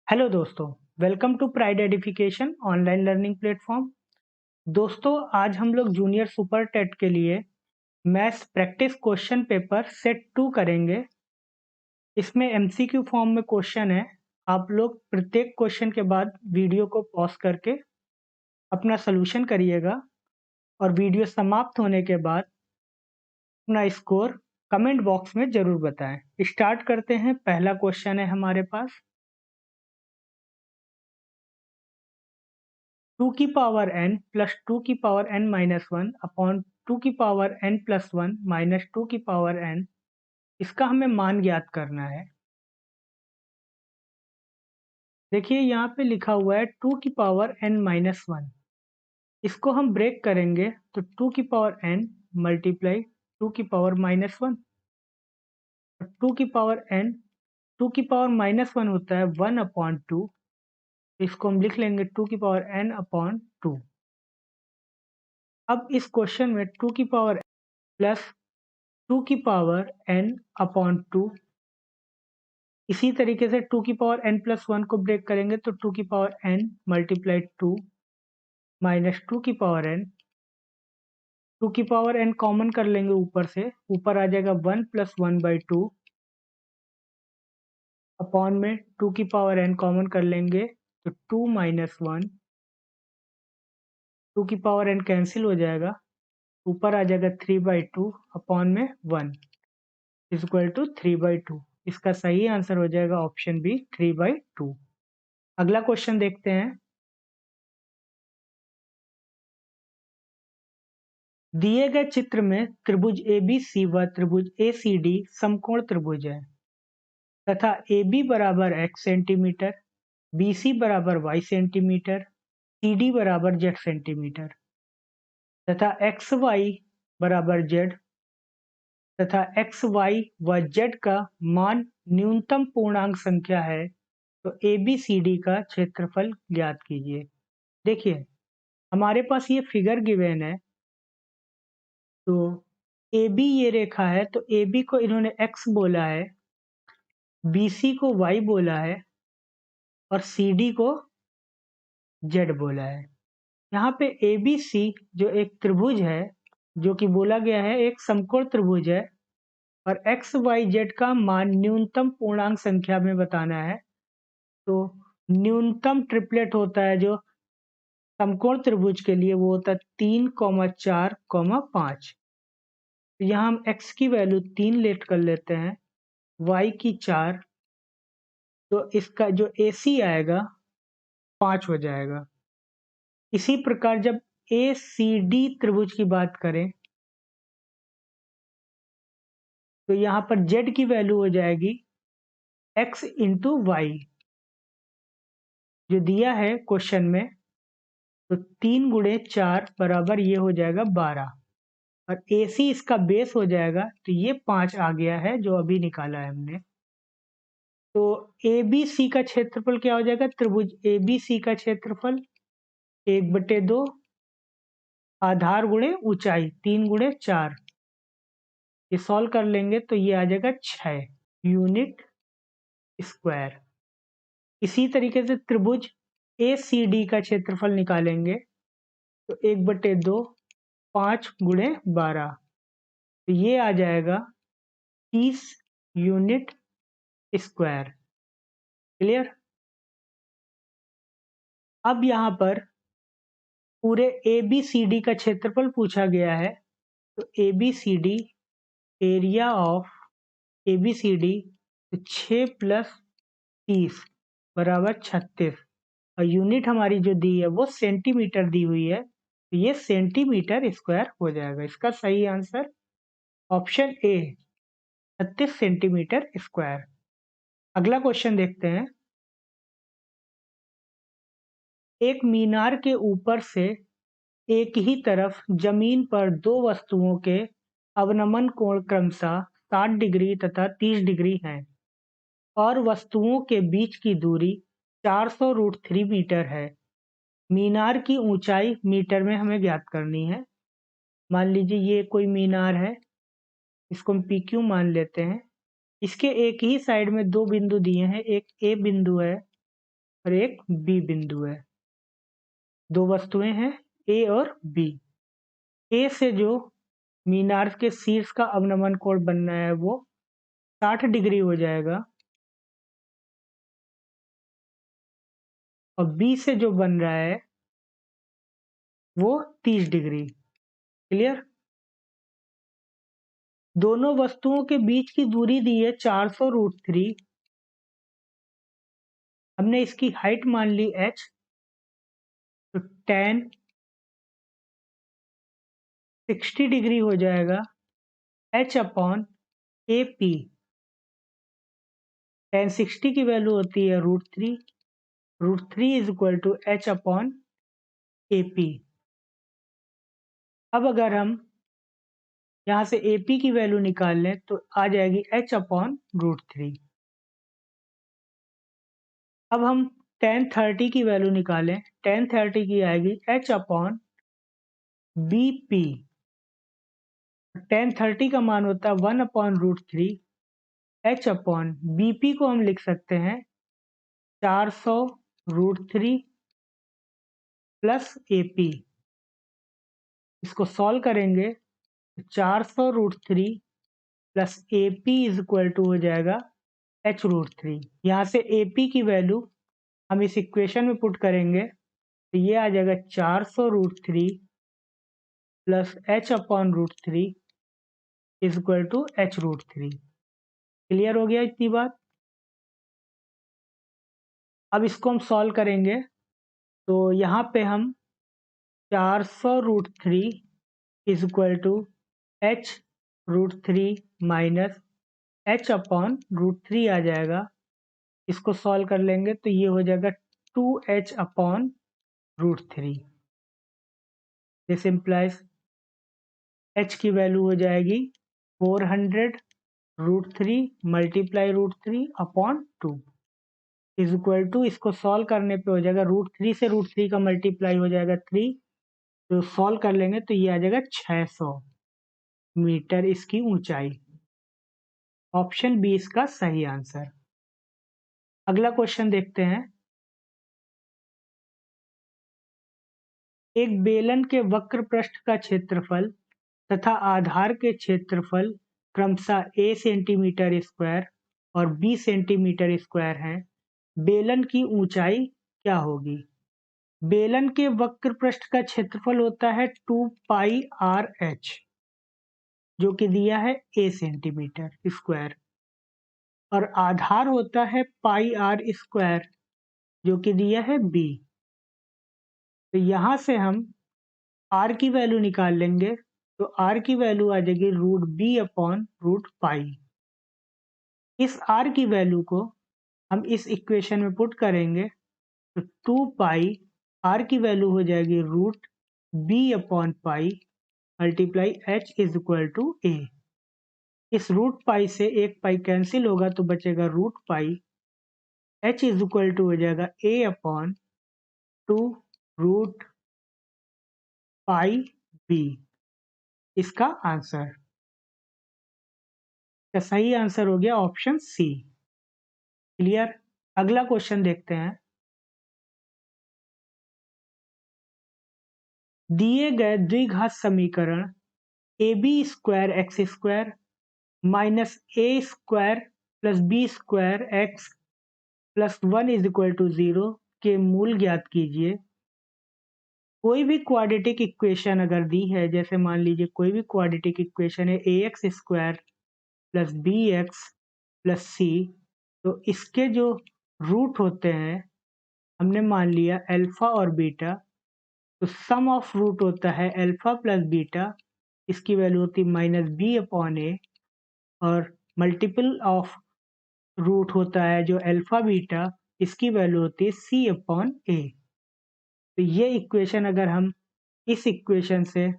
Hello दोस्तों, welcome to Pride Edification online learning platform. दोस्तों, आज हम लोग जूनियर सुपर टेट के लिए maths practice question paper set 2 करेंगे। इसमें एमसीक्यू फॉर्म में क्वेश्चन है। आप लोग प्रत्येक क्वेश्चन के बाद वीडियो को पॉज करके अपना सोल्यूशन करिएगा और वीडियो समाप्त होने के बाद अपना स्कोर कमेंट बॉक्स में ज़रूर बताएं। स्टार्ट करते हैं। पहला क्वेश्चन है हमारे पास 2 की पावर n प्लस 2 की पावर n माइनस 1 अपॉन 2 की पावर n प्लस 1 माइनस 2 की पावर n, इसका हमें मान ज्ञात करना है। देखिए यहाँ पे लिखा हुआ है 2 की पावर n माइनस 1। इसको हम ब्रेक करेंगे तो 2 की पावर n मल्टीप्लाई 2 की पावर माइनस 1। 2 की पावर n 2 की पावर माइनस 1 होता है 1 अपॉन 2। इसको हम लिख लेंगे 2 की पावर n अपॉन 2। अब इस क्वेश्चन में 2 की पावर प्लस 2 की पावर n अपॉन 2, इसी तरीके से 2 की पावर n प्लस 1 को ब्रेक करेंगे तो 2 की पावर n मल्टीप्लाई 2 माइनस 2 की पावर n। 2 की पावर n कॉमन कर लेंगे ऊपर से, ऊपर आ जाएगा 1 प्लस 1 बाई 2 अपॉन में 2 की पावर n कॉमन कर लेंगे तो 2 माइनस 1। 2 की पावर n कैंसिल हो जाएगा, ऊपर आ जाएगा 3 बाई 2 अपॉन में 1 इज इक्वल टू 3 बाई 2। इसका सही आंसर हो जाएगा ऑप्शन बी 3 बाई 2। अगला क्वेश्चन देखते हैं। दिए गए चित्र में त्रिभुज ABC व त्रिभुज ACD समकोण त्रिभुज है तथा AB बराबर x सेंटीमीटर, BC बराबर y सेंटीमीटर, CD बराबर z सेंटीमीटर तथा XY बराबर z तथा XY व z का मान न्यूनतम पूर्णांक संख्या है, तो ABCD का क्षेत्रफल ज्ञात कीजिए। देखिए हमारे पास ये फिगर गिवन है, तो AB ये रेखा है तो AB को इन्होंने x बोला है, BC को y बोला है और CD को z बोला है। यहाँ पे ABC जो एक त्रिभुज है, जो कि बोला गया है एक समकोण त्रिभुज है और x y z का मान न्यूनतम पूर्णांक संख्या में बताना है। तो न्यूनतम ट्रिपलेट होता है जो समकोण त्रिभुज के लिए, वो होता है 3, 4, 5। तो यहाँ हम x की वैल्यू 3 लेट कर लेते हैं, y की 4, तो इसका जो AC आएगा 5 हो जाएगा। इसी प्रकार जब ACD त्रिभुज की बात करें तो यहाँ पर z की वैल्यू हो जाएगी x इंटू वाई, जो दिया है क्वेश्चन में। तो 3 गुणे 4 बराबर ये हो जाएगा 12 और AC इसका बेस हो जाएगा, तो ये 5 आ गया है जो अभी निकाला है हमने। तो ABC का क्षेत्रफल क्या हो जाएगा? त्रिभुज ABC का क्षेत्रफल 1/2 आधार गुणे ऊंचाई 3 गुणे 4, ये सॉल्व कर लेंगे तो ये आ जाएगा 6 यूनिट स्क्वायर। इसी तरीके से त्रिभुज ACD का क्षेत्रफल निकालेंगे तो 1/2 5 गुणे 12, तो ये आ जाएगा 30 यूनिट स्क्वायर। क्लियर? अब यहाँ पर पूरे ABCD का क्षेत्रफल पूछा गया है, तो ABCD area of ABCD 6 plus 30 बराबर 36 और यूनिट हमारी जो दी है वो सेंटीमीटर दी हुई है, तो ये सेंटीमीटर स्क्वायर हो जाएगा। इसका सही answer option A 36 centimetre square. अगला क्वेश्चन देखते हैं। एक मीनार के ऊपर से एक ही तरफ जमीन पर दो वस्तुओं के अवनमन कोण क्रमशः 60 डिग्री तथा 30 डिग्री हैं और वस्तुओं के बीच की दूरी 400√3 मीटर है। मीनार की ऊंचाई मीटर में हमें ज्ञात करनी है। मान लीजिए ये कोई मीनार है, इसको हम PQ मान लेते हैं। इसके एक ही साइड में दो बिंदु दिए हैं, एक A बिंदु है और एक बी बिंदु है। दो वस्तुएं हैं ए और बी। ए से जो मीनार के शीर्ष का अवनमन कोण बनना है वो 60 डिग्री हो जाएगा, और बी से जो बन रहा है वो 30 डिग्री। क्लियर? दोनों वस्तुओं के बीच की दूरी दी है 400√3। हमने इसकी हाइट मान ली h, तो tan 60 डिग्री हो जाएगा h/AP। tan 60 की वैल्यू होती है √3। √3 इज इक्वल टू h/AP। अब अगर हम यहाँ से AP की वैल्यू निकाल लें तो आ जाएगी h/√3। अब हम tan 30 की वैल्यू निकालें, tan 30 की आएगी h/BP। tan 30 का मान होता है 1/√3। h/BP को हम लिख सकते हैं 400√3 प्लस AP। इसको सॉल्व करेंगे तो 400√3 plus AP is equal to हो जाएगा h√3। यहाँ से AP की वैल्यू हम इस इक्वेशन में पुट करेंगे तो ये आ जाएगा 400√3 plus h/√3 is equal to h√3। Clear हो गया इतनी बात? अब इसको हम सॉल्व करेंगे तो यहाँ पे हम 400√3 is equal to h√3 minus h/√3 आ जाएगा। इसको सॉल्व कर लेंगे तो ये हो जाएगा 2h/√3। दिस इम्प्लाइज h की वैल्यू हो जाएगी 400√3 मल्टीप्लाई √3/2 इज इक्वल टू, इसको सॉल्व करने पे हो जाएगा √3 से √3 का मल्टीप्लाई हो जाएगा 3, तो सॉल्व कर लेंगे तो ये आ जाएगा 600 मीटर इसकी ऊंचाई। ऑप्शन बी इसका सही आंसर। अगला क्वेश्चन देखते हैं। एक बेलन के वक्र पृष्ठ का क्षेत्रफल तथा आधार के क्षेत्रफल क्रमशः a सेंटीमीटर स्क्वायर और b सेंटीमीटर स्क्वायर है। बेलन की ऊंचाई क्या होगी? बेलन के वक्र पृष्ठ का क्षेत्रफल होता है 2πRh, जो कि दिया है a सेंटीमीटर स्क्वायर, और आधार होता है πr², जो कि दिया है b। तो यहाँ से हम r की वैल्यू निकाल लेंगे तो r की वैल्यू आ जाएगी √b/√π। इस r की वैल्यू को हम इस इक्वेशन में पुट करेंगे तो 2π, r की वैल्यू हो जाएगी √b/π multiply h is equal to a। इस √π से एक पाई कैंसिल होगा तो बचेगा √π। h इज इक्वल टू हो जाएगा a/2√πb। इसका आंसर का सही आंसर हो गया ऑप्शन सी। क्लियर? अगला क्वेश्चन देखते हैं। दिए गए द्विघात समीकरण ab² minus a² plus b² plus 1 is equal to 0 के मूल ज्ञात कीजिए। कोई भी क्वाड्रेटिक इक्वेशन अगर दी है, जैसे मान लीजिए कोई भी क्वाड्रेटिक इक्वेशन है ax² plus bx plus c, तो इसके जो रूट होते हैं हमने मान लिया अल्फा और बीटा, तो सम ऑफ रूट होता है अल्फा प्लस बीटा, इसकी वैल्यू होती है -b/a, और मल्टीपल ऑफ रूट होता है जो अल्फा बीटा, इसकी वैल्यू होती है c/a। तो ये इक्वेशन अगर हम इस इक्वेशन से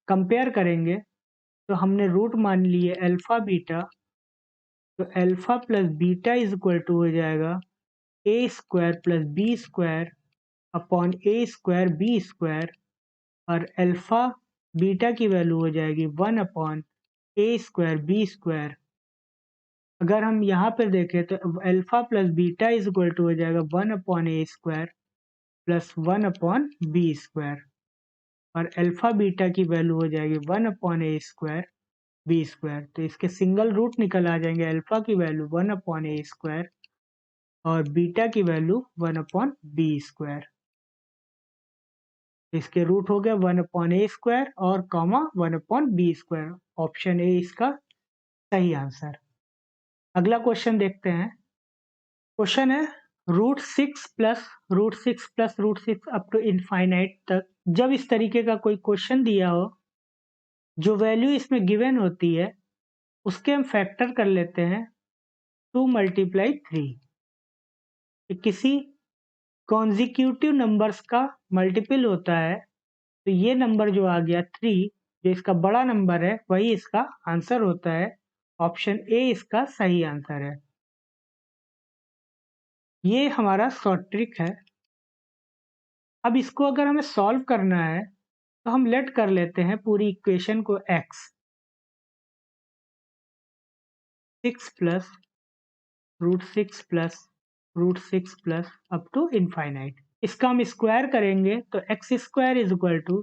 कंपेयर करेंगे तो हमने रूट मान लिए अल्फा बीटा, तो alpha plus beta is equal to हो जाएगा a² प्लस b²/a²b², और अल्फा बीटा की वैल्यू हो जाएगी 1/a²b²। अगर हम यहाँ पे देखें तो alpha plus beta is equal to हो जाएगा 1/a² प्लस 1/b², और अल्फा बीटा की वैल्यू हो जाएगी 1/a² b²। तो इसके सिंगल रूट निकल आ जाएंगे, अल्फा की वैल्यू 1/a² और बीटा की वैल्यू 1/b²। इसके रूट हो गया 1/a² और कॉमा 1/b²। ऑप्शन ए इसका सही आंसर। अगला क्वेश्चन देखते हैं। क्वेश्चन है √6 plus √6 plus √6 up to infinite तक। जब इस तरीके का कोई क्वेश्चन दिया हो, जो वैल्यू इसमें गिवन होती है उसके हम फैक्टर कर लेते हैं 2 × 3। किसी कॉन्जिक्यूटिव नंबर्स का मल्टीपल होता है, तो ये नंबर जो आ गया 3, जो इसका बड़ा नंबर है वही इसका आंसर होता है। ऑप्शन ए इसका सही आंसर है। ये हमारा शॉर्ट ट्रिक है। अब इसको अगर हमें सॉल्व करना है तो हम लेट कर लेते हैं पूरी इक्वेशन को x 6 plus √6 plus √6 plus up to infinite. इसका हम स्क्वायर करेंगे तो x² is equal to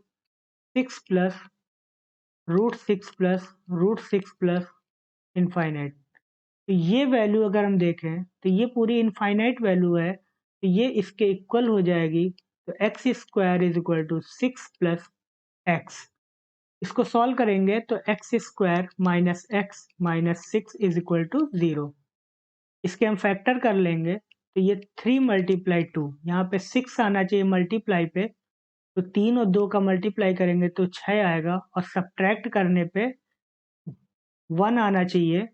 6 plus √6 plus √6 plus infinite. तो ये वैल्यू अगर हम देखें तो ये पूरी इनफाइनाइट वैल्यू है, तो ये इसके इक्वल हो जाएगी। तो x² is equal to 6 plus x। इसको सॉल्व करेंगे तो x² minus x minus 6 is equal to 0। इसके हम फैक्टर कर लेंगे तो ये 3 × 2, यहाँ पे 6 आना चाहिए मल्टीप्लाई पे, तो 3 और 2 का मल्टीप्लाई करेंगे तो 6 आएगा, और सब्ट्रैक्ट करने पे 1 आना चाहिए,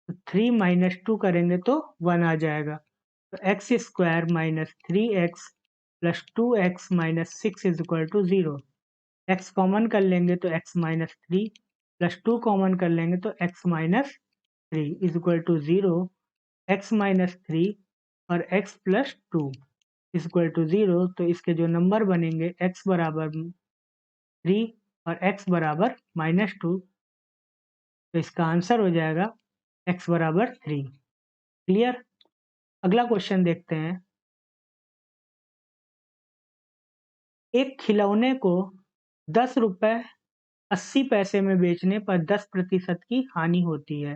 तो 3 - 2 करेंगे तो 1 आ जाएगा। तो x² minus 3x plus 2x minus 6 is equal to 0। x common कर लेंगे तो x माइनस 3 प्लस 2 कॉमन कर लेंगे तो x minus 3 is equal to 0। x minus 3 और x plus 2 is equal to 0। तो इसके जो नंबर बनेंगे x बराबर 3 और x बराबर -2, तो इसका आंसर हो जाएगा x बराबर 3। क्लियर। अगला क्वेश्चन देखते हैं। एक खिलौने को 10 रुपए 80 पैसे में बेचने पर 10% की हानि होती है।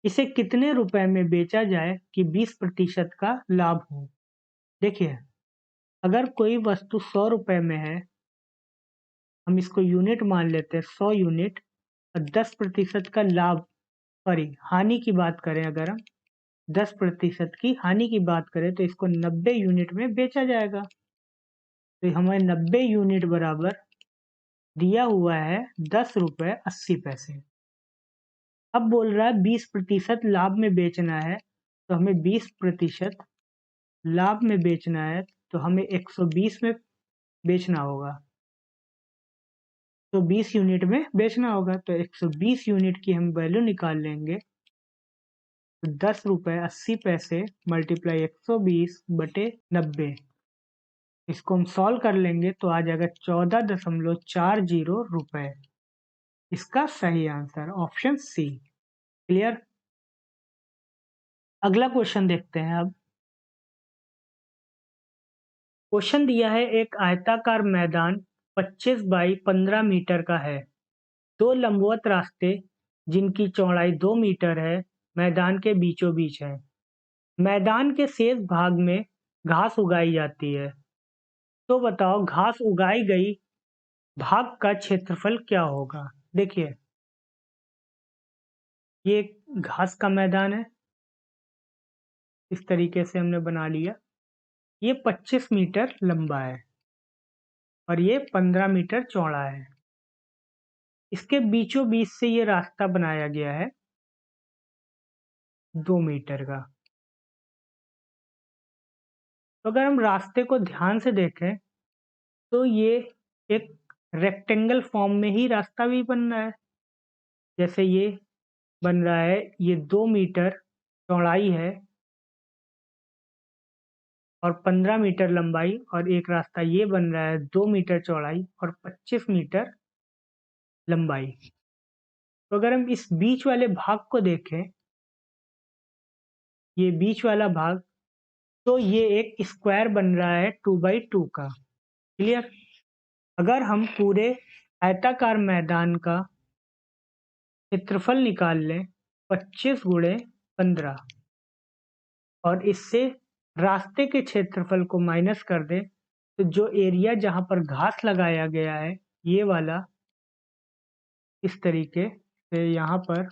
इसे कितने रुपए में बेचा जाए कि 20% का लाभ हो? देखिए, अगर कोई वस्तु 100 रुपए में है, हम इसको यूनिट मान लेते हैं 100 यूनिट, और 10% का लाभ, सॉरी हानि की बात करें, अगर हम 10% की हानि की बात करें तो इसको 90 यूनिट में बेचा जाएगा। तो हमें 90 यूनिट बराबर दिया हुआ है 10 रुपए 80 पैसे। अब बोल रहा है 20% लाभ में बेचना है, तो हमें 20% लाभ में बेचना है, तो हमें 120 में बेचना होगा, तो 20 यूनिट में बेचना होगा। तो 120 यूनिट की हम वैल्यू निकाल लेंगे, तो 10 रुपए 80 पैसे मल्टीप्लाई 120/90। इसको हम सॉल्व कर लेंगे तो आ जाएगा 14.40 रुपए। इसका सही आंसर ऑप्शन सी। क्लियर। अगला क्वेश्चन देखते हैं। अब क्वेश्चन दिया है, एक आयताकार मैदान 25 बाई 15 मीटर का है। 2 लंबवत रास्ते जिनकी चौड़ाई 2 मीटर है मैदान के बीचों बीच है। मैदान के शेष भाग में घास उगाई जाती है। तो बताओ घास उगाई गई भाग का क्षेत्रफल क्या होगा? देखिए, ये घास का मैदान है, इस तरीके से हमने बना लिया। ये 25 मीटर लंबा है और ये 15 मीटर चौड़ा है। इसके बीचों बीच से ये रास्ता बनाया गया है 2 मीटर का। तो अगर हम रास्ते को ध्यान से देखें तो ये एक रेक्टेंगल फॉर्म में ही रास्ता भी बन रहा है। जैसे ये बन रहा है, ये 2 मीटर चौड़ाई है और 15 मीटर लंबाई, और एक रास्ता ये बन रहा है 2 मीटर चौड़ाई और 25 मीटर लंबाई। तो अगर हम इस बीच वाले भाग को देखें ये बीच वाला भाग, तो ये एक स्क्वायर बन रहा है 2/2 का। क्लियर? अगर हम पूरे आयताकार मैदान का क्षेत्रफल निकाल लें 25 गुणे 15 और इससे रास्ते के क्षेत्रफल को माइनस कर दें, तो जो एरिया जहाँ पर घास लगाया गया है ये वाला, इस तरीके से यहाँ पर,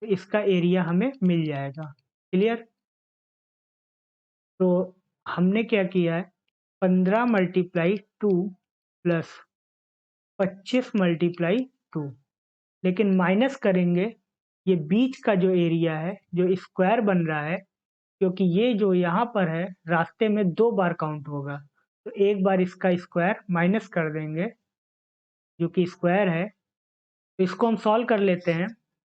इसका एरिया हमें मिल जाएगा। क्लियर? तो हमने क्या किया है, 15 × 2 प्लस 25 × 2, लेकिन माइनस करेंगे ये बीच का जो एरिया है जो स्क्वायर बन रहा है, क्योंकि ये जो यहाँ पर है रास्ते में 2 बार काउंट होगा, तो एक बार इसका स्क्वायर माइनस कर देंगे जो कि स्क्वायर है। तो इसको हम सॉल्व कर लेते हैं,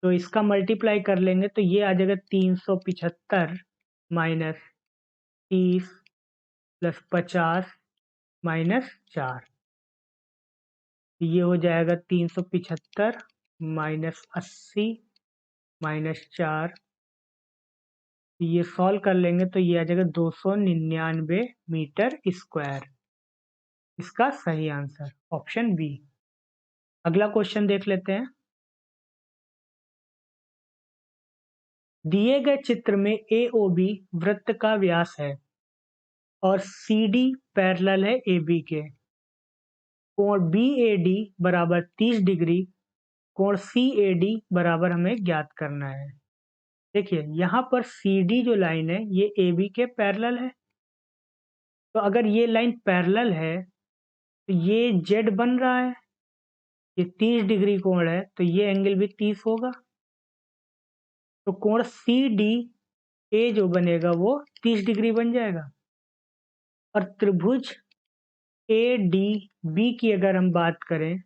तो इसका मल्टीप्लाई कर लेंगे तो ये आ जाएगा 375 माइनस 30 प्लस 50 माइनस 4, ये हो जाएगा 375 माइनस 80 माइनस 4, ये सॉल्व कर लेंगे तो ये आ जाएगा 299 मीटर स्क्वायर। इसका सही आंसर ऑप्शन बी। अगला क्वेश्चन देख लेते हैं। दिए गए चित्र में AOB वृत्त का व्यास है और CD पैरेलल है AB के। कोण BAD बराबर 30 डिग्री, कोण CAD बराबर हमें ज्ञात करना है। देखिए यहाँ पर CD जो लाइन है ये AB के पैरेलल है, तो अगर ये लाइन पैरेलल है तो ये Z बन रहा है, ये 30 डिग्री कोण है तो ये एंगल भी 30 होगा, तो कोण CDA जो बनेगा वो 30 डिग्री बन जाएगा। और त्रिभुज ADB की अगर हम बात करें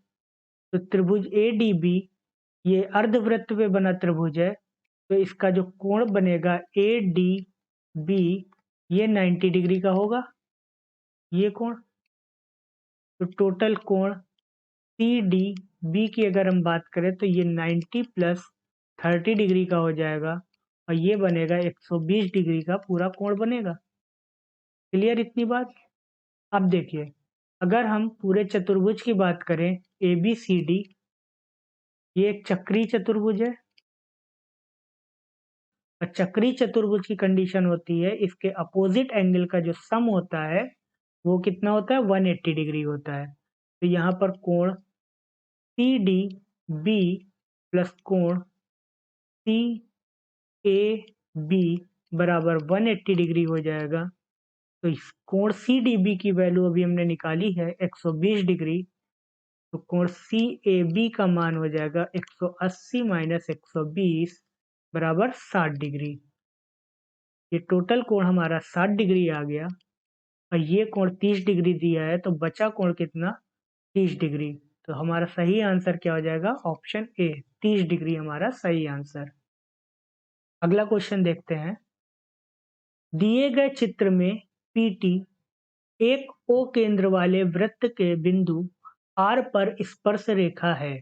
तो त्रिभुज ADB ये अर्धवृत्त पे बना त्रिभुज है, तो इसका जो कोण बनेगा ADB ये 90 डिग्री का होगा, ये कोण। तो टोटल कोण CDB की अगर हम बात करें तो ये 90 प्लस 30 डिग्री का हो जाएगा और ये बनेगा 120 डिग्री का पूरा कोण बनेगा। क्लियर इतनी बात? अब देखिए अगर हम पूरे चतुर्भुज की बात करें ABCD, ये एक चक्रीय चतुर्भुज है और चक्रीय चतुर्भुज की कंडीशन होती है इसके अपोजिट एंगल का जो सम होता है वो कितना होता है, 180 डिग्री होता है। तो यहाँ पर कोण CDB प्लस कोण CAB बराबर 180 डिग्री हो जाएगा। तो इस कोण CDB की वैल्यू अभी हमने निकाली है 120 डिग्री, तो कोण CAB का मान हो जाएगा 180 माइनस 120 बराबर 60 डिग्री। ये टोटल कोण हमारा 60 डिग्री आ गया और ये कोण 30 डिग्री दिया है, तो बचा कोण कितना, 30 डिग्री। तो हमारा सही आंसर क्या हो जाएगा, ऑप्शन ए, 30 डिग्री हमारा सही आंसर। अगला क्वेश्चन देखते हैं। दिए गए चित्र में PT एक O केंद्र वाले वृत्त के बिंदु R पर स्पर्श रेखा है।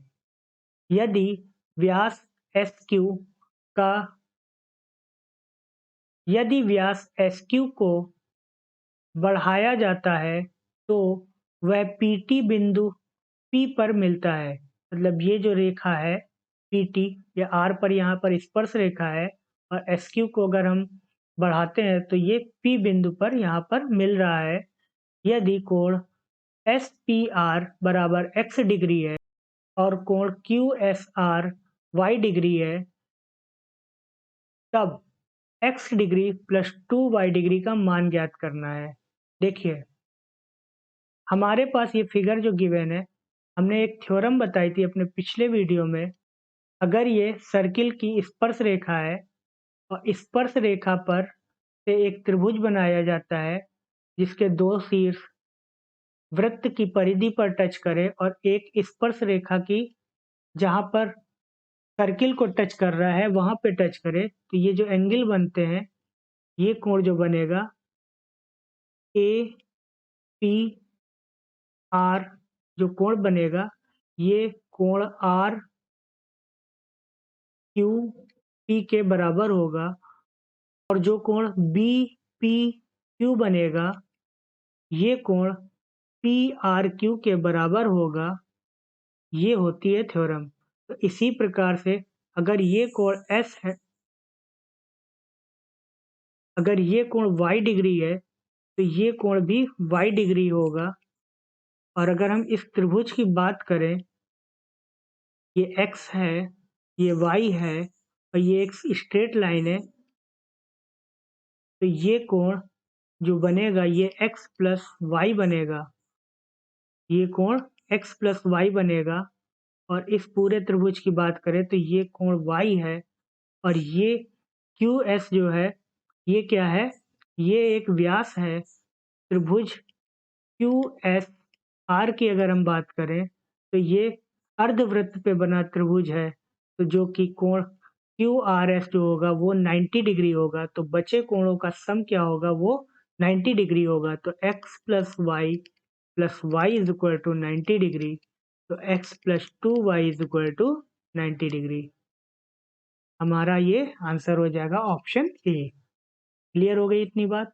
यदि व्यास SQ को बढ़ाया जाता है तो वह PT बिंदु P पर मिलता है। मतलब ये जो रेखा है PT या R पर यहाँ पर स्पर्श रेखा है और SQ को अगर हम बढ़ाते हैं तो ये P बिंदु पर यहाँ पर मिल रहा है। यदि कोण SPR बराबर x डिग्री है और कोण QSR y डिग्री है, तब x degree plus 2y degree का मान ज्ञात करना है। देखिए हमारे पास ये फिगर जो गिवन है, हमने एक थ्योरम बताई थी अपने पिछले वीडियो में। अगर ये सर्किल की स्पर्श रेखा है और स्पर्श रेखा पर से एक त्रिभुज बनाया जाता है जिसके दो शीर्ष वृत्त की परिधि पर टच करे और एक स्पर्श रेखा की जहाँ पर सर्किल को टच कर रहा है वहां पे टच करे, तो ये जो एंगल बनते हैं, ये कोण जो बनेगा APR जो कोण बनेगा, ये कोण RQP के बराबर होगा और जो कोण बी पी क्यू बनेगा, ये कोण पी आर क्यू के बराबर होगा। ये होती है थ्योरम। तो इसी प्रकार से अगर ये कोण एस है, अगर ये कोण y डिग्री है तो ये कोण भी y डिग्री होगा। और अगर हम इस त्रिभुज की बात करें, ये x है, ये y है और ये एक स्ट्रेट लाइन है, तो ये कोण जो बनेगा ये x प्लस वाई बनेगा। ये कोण x प्लस वाई बनेगा। और इस पूरे त्रिभुज की बात करें तो ये कोण y है और ये क्यू एस जो है ये क्या है, ये एक व्यास है। त्रिभुज क्यू एस आर की अगर हम बात करें तो ये अर्धवृत्त पे बना त्रिभुज है। तो जो कि कोण क्यू आर एस जो होगा वो 90 डिग्री होगा। तो बचे कोणों का सम क्या होगा, वो 90 डिग्री होगा। तो x plus Y is equal to 90 degree. तो x plus 2y is equal to 90 degree. हमारा ये आंसर हो जाएगा ऑप्शन ए। क्लियर हो गई इतनी बात।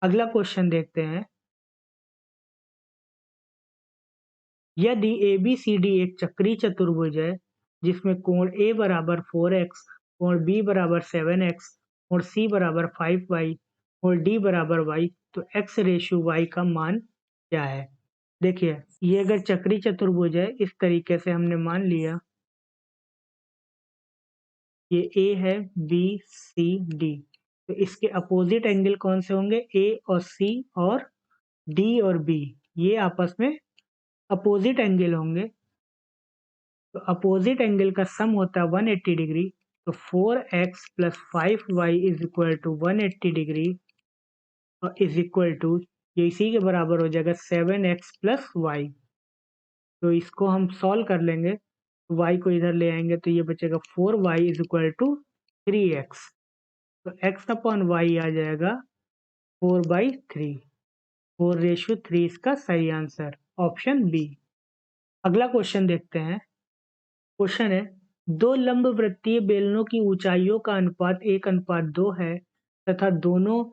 अगला क्वेश्चन देखते हैं। यदि ABCD एक चक्रीय चतुर्भुज है जिसमें कोण A बराबर 4x, कोण B बराबर 7x, कोण C बराबर 5y, कोण D बराबर y, तो x रेशो y का मान क्या है। देखिए, ये अगर चक्रीय चतुर्भुज है, इस तरीके से हमने मान लिया ये A है, B, C, D, तो इसके अपोजिट एंगल कौन से होंगे, A और C और D और B, ये आपस में अपोजिट एंगल होंगे। तो अपोजिट एंगल का सम होता है 180 डिग्री। तो 4x plus 5y is equal to 180 degree और इज इक्वल टू ये इसी के बराबर हो जाएगा 7x प्लस वाई। तो इसको हम सॉल्व कर लेंगे, तो y को इधर ले आएंगे तो ये बचेगा 4y is equal to 3x। तो x अपॉन वाई आ जाएगा 4/3। 4:3 इसका सही आंसर ऑप्शन बी। अगला क्वेश्चन देखते हैं। क्वेश्चन है, दो लंबवृत्तीय बेलनों की ऊंचाइयों का अनुपात 1:2 है तथा दोनों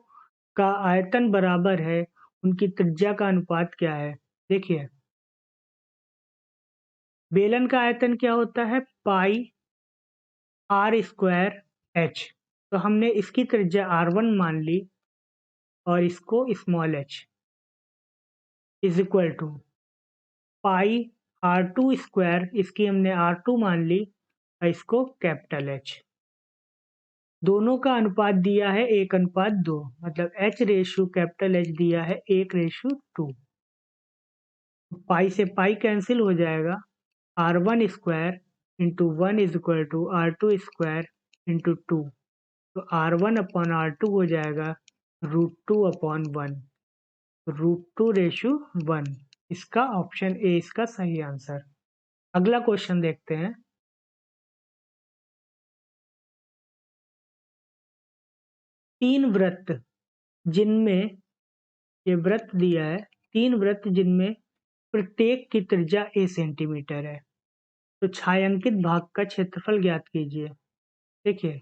का आयतन बराबर है, उनकी त्रिज्या का अनुपात क्या है। देखिए, बेलन का आयतन क्या होता है, पाई आर स्क्वायर एच। तो हमने इसकी त्रिज्या r1 मान ली और इसको small h is equal to pi r2 square, इसकी हमने r2 मान ली और इसको कैपिटल H। दोनों का अनुपात दिया है 1:2, मतलब H रेशो कैपिटल H दिया है 1:2। पाई से पाई कैंसिल हो जाएगा, r1 square into 1 is equal to r2 square into 2। तो r1 अपॉन r2 हो जाएगा √2/1, √2:1। इसका ऑप्शन ए इसका सही आंसर। अगला क्वेश्चन देखते हैं। तीन वृत्त जिनमें ये वृत्त दिया है, तीन वृत्त जिनमें प्रत्येक की त्रिज्या a सेंटीमीटर है, तो छायांकित भाग का क्षेत्रफल ज्ञात कीजिए। देखिए,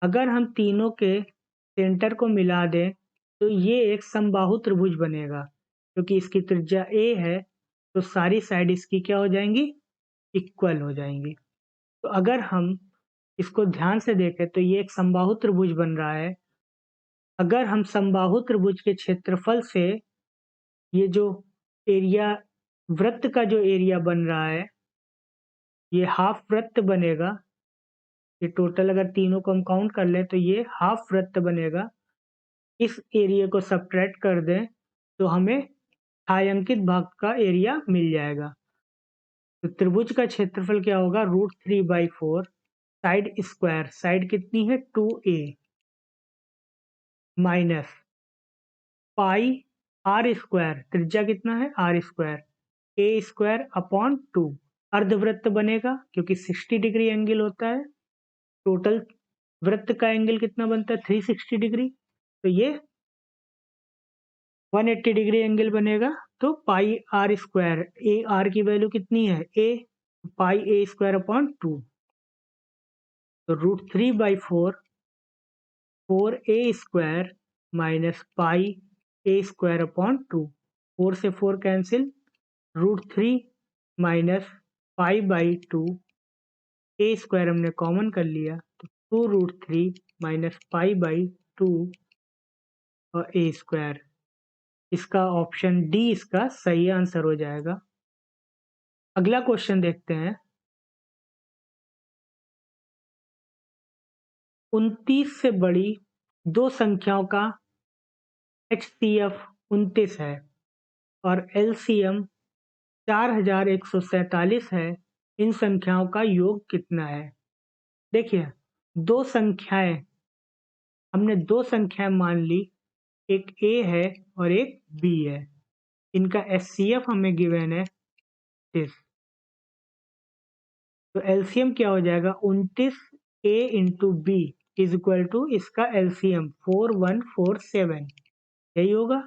अगर हम तीनों के सेंटर को मिला दें तो ये एक समबाहु त्रिभुज बनेगा। क्योंकि इसकी त्रिज्या a है तो सारी साइड इसकी क्या हो जाएंगी, इक्वल हो जाएंगी। तो अगर हम इसको ध्यान से देखें तो ये एक समबाहु त्रिभुज बन रहा है। अगर हम समबाहु त्रिभुज के क्षेत्रफल से ये जो एरिया, वृत्त का जो एरिया बन रहा है, ये हाफ वृत्त बनेगा। ये टोटल अगर तीनों को हम काउंट कर लें तो ये हाफ वृत्त बनेगा। इस एरिया को सब्ट्रैक्ट कर दें तो हमें छायांकित भाग का एरिया मिल जाएगा। तो त्रिभुज का क्षेत्रफल क्या होगा, √3/4 साइड स्क्वायर, साइड कितनी है 2a, minus pi are square, त्रिज्या कितना है r square, a square upon 2। अर्धवृत्त बनेगा क्योंकि 60 डिग्री एंगल होता है। टोटल वृत्त का एंगल कितना बनता है, 360 डिग्री। तो ये 180 डिग्री एंगल बनेगा। तो पाई आर स्क्वायर, ए आर की वैल्यू कितनी है a, pi a square upon 2। तो √3/4 4a² minus pi a² upon 2। 4 से 4 cancel, √3 minus pi by 2, a² हमने कॉमन कर लिया तो 2√3 माइनस पाई बाई 2 और a²। इसका ऑप्शन डी इसका सही आंसर हो जाएगा। अगला क्वेश्चन देखते हैं। 29 से बड़ी दो संख्याओं का HCF 29 है और LCM 4147 है। इन संख्याओं का योग कितना है? देखिए, दो संख्याएं, हमने दो संख्याएं मान ली, एक A है और एक B है। इनका HCF हमें गिवन है 29। तो LCM क्या हो जाएगा? 29 A into B is equal to इसका LCM 4147, यही होगा।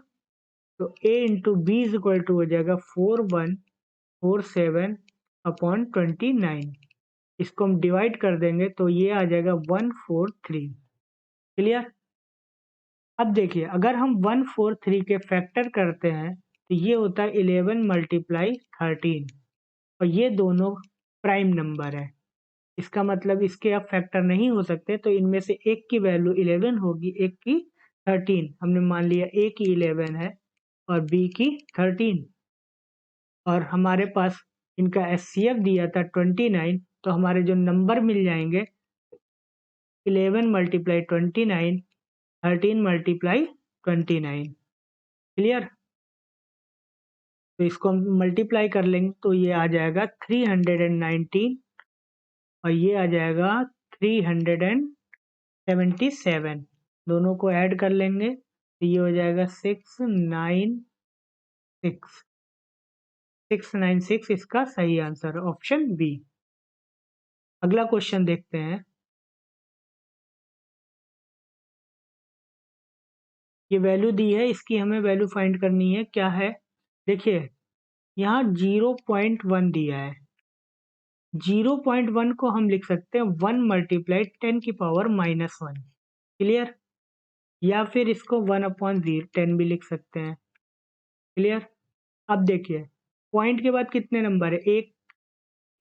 तो A into B is equal to हो जाएगा 4147 अपॉन 29। इसको हम डिवाइड कर देंगे तो ये आ जाएगा 143। क्लियर? अब देखिए, अगर हम 143 के फैक्टर करते हैं तो ये होता है 11 मल्टीप्लाई 13 और ये दोनों प्राइम नंबर है। इसका मतलब इसके अब फैक्टर नहीं हो सकते, तो इनमें से एक की वैल्यू 11 होगी, एक की 13। हमने मान लिया A की 11 है और B की 13 और हमारे पास इनका HCF दिया था 29। तो हमारे जो नंबर मिल जाएंगे 11 मल्टीप्लाई 29, 13 मल्टीप्लाई 29। क्लियर? तो इसको हम मल्टीप्लाई कर लेंगे तो ये आ जाएगा 319 और ये आ जाएगा 377। दोनों को ऐड कर लेंगे तो ये हो जाएगा 696। 696 इसका सही आंसर, ऑप्शन बी। अगला क्वेश्चन देखते हैं। ये वैल्यू दी है, इसकी हमें वैल्यू फाइंड करनी है। क्या है? देखिए, यहाँ 0.1 दिया है। 0.1 को हम लिख सकते हैं 1 मल्टीप्लाई 10 की पावर -1। क्लियर? या फिर इसको 1/10 भी लिख सकते हैं। क्लियर? अब देखिए, पॉइंट के बाद कितने नंबर है? एक,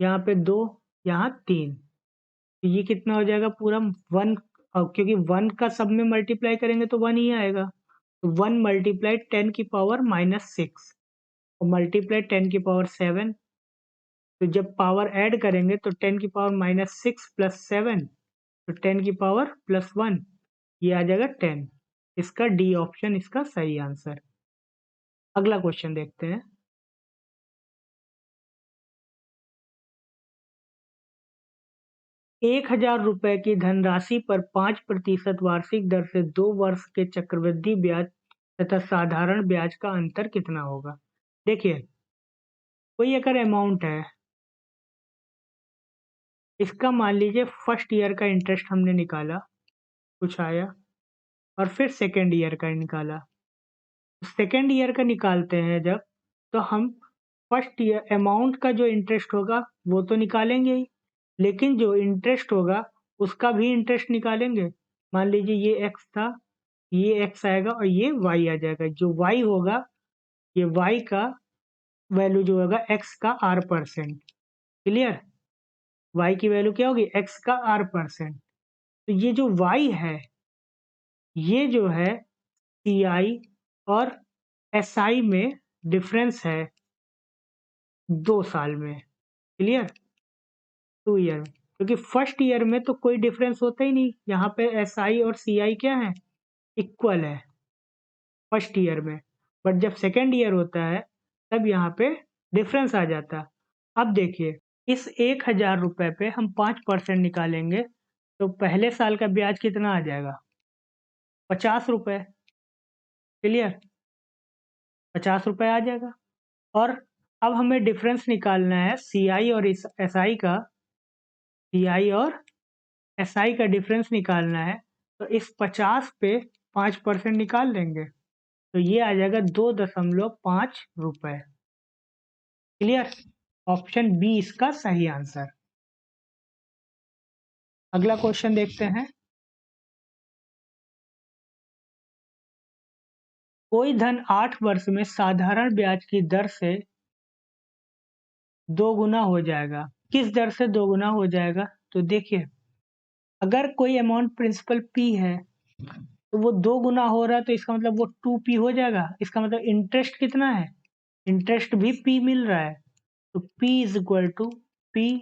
यहाँ पे 2, यहाँ 3। तो ये कितना हो जाएगा? पूरा 1। और क्योंकि 1 का सब में मल्टीप्लाई करेंगे तो 1 ही आएगा। तो 1 मल्टीप्लाई 10 की पावर -6 और मल्टीप्लाई 10 की पावर 7। तो जब पावर ऐड करेंगे तो 10 की पावर -6 प्लस 7, तो 10 की पावर +1, ये आ जाएगा 10। इसका डी ऑप्शन इसका सही आंसर। अगला क्वेश्चन देखते हैं। 1000 रुपए की धनराशि पर 5% वार्षिक दर से 2 वर्ष के चक्रवृद्धि ब्याज तथा साधारण ब्याज का अंतर कितना होगा? देखिए, कोई अगर अमाउंट है, इसका मान लीजिए फर्स्ट ईयर का इंटरेस्ट हमने निकाला, कुछ आया, और फिर सेकेंड ईयर का निकाला। सेकेंड ईयर का निकालते हैं जब, तो हम फर्स्ट ईयर अमाउंट का जो इंटरेस्ट होगा वो तो निकालेंगे ही, लेकिन जो इंटरेस्ट होगा उसका भी इंटरेस्ट निकालेंगे। मान लीजिए ये एक्स था, ये एक्स आएगा और ये वाई आ जाएगा। जो वाई होगा, ये वाई का वैल्यू जो होगा एक्स का r%। क्लियर? वाई की वैल्यू क्या होगी? एक्स का r%। तो ये जो वाई है, ये जो है CI और SI में डिफरेंस है 2 साल में। क्लियर? 2 ईयर में, क्योंकि फर्स्ट ईयर में तो कोई डिफरेंस होता ही नहीं। यहाँ पे SI और CI क्या है? इक्वल है फर्स्ट ईयर में। बट जब सेकेंड ईयर होता है तब यहाँ पे डिफरेंस आ जाता है। अब देखिए, इस 1000 रुपए पे हम 5% निकालेंगे तो पहले साल का ब्याज कितना आ जाएगा? 50 रुपए। क्लियर? 50 रुपए आ जाएगा। और अब हमें डिफरेंस निकालना है CI और SI का। CI और SI का डिफरेंस निकालना है, तो इस 50 पे 5% निकाल देंगे तो ये आ जाएगा 2.5 रुपए। क्लियर? ऑप्शन बी इसका सही आंसर। अगला क्वेश्चन देखते हैं। कोई धन 8 वर्ष में साधारण ब्याज की दर से 2 गुना हो जाएगा। किस दर से 2 गुना हो जाएगा? तो देखिए, अगर कोई अमाउंट प्रिंसिपल P है तो वो 2 गुना हो रहा है, तो इसका मतलब वो 2P हो जाएगा। इसका मतलब इंटरेस्ट कितना है? इंटरेस्ट भी P मिल रहा है। तो P is equal to P,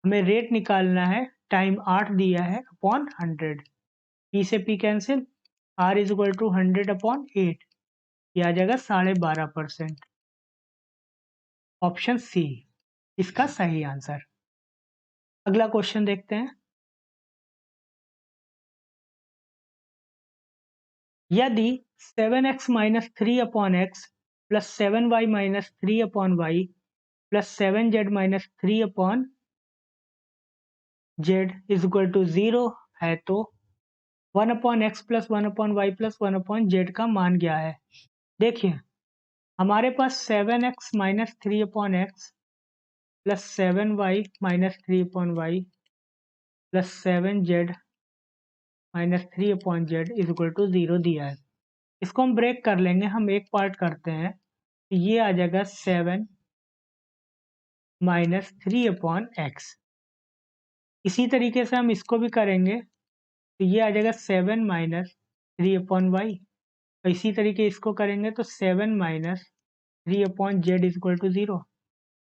हमें रेट निकालना है, टाइम 8 दिया है अपॉन 100। P से P cancel, R is equal to 100 upon 8, ये आ जाएगा 12.5%। ऑप्शन सी इसका सही आंसर। अगला क्वेश्चन देखते हैं। यदि 7x minus 3 upon X plus 7y minus 3 upon Y plus 7z minus 3 upon Z is equal to 0 है, तो 1 upon X plus 1 upon Y plus 1 upon Z का मान क्या है? देखिए, हमारे पास 7x minus 3 upon X plus 7y minus 3 upon Y plus 7z minus 3 upon Z is equal to 0 दिया है। इसको हम ब्रेक कर लेंगे, हम एक पार्ट करते हैं, तो ये आ जाएगा 7 माइनस 3 अपॉन एक्स। इसी तरीके से हम इसको भी करेंगे, तो ये आ जाएगा 7 माइनस 3 अपॉन वाई। इसी तरीके इसको करेंगे तो 7 minus 3 upon Z is equal to 0।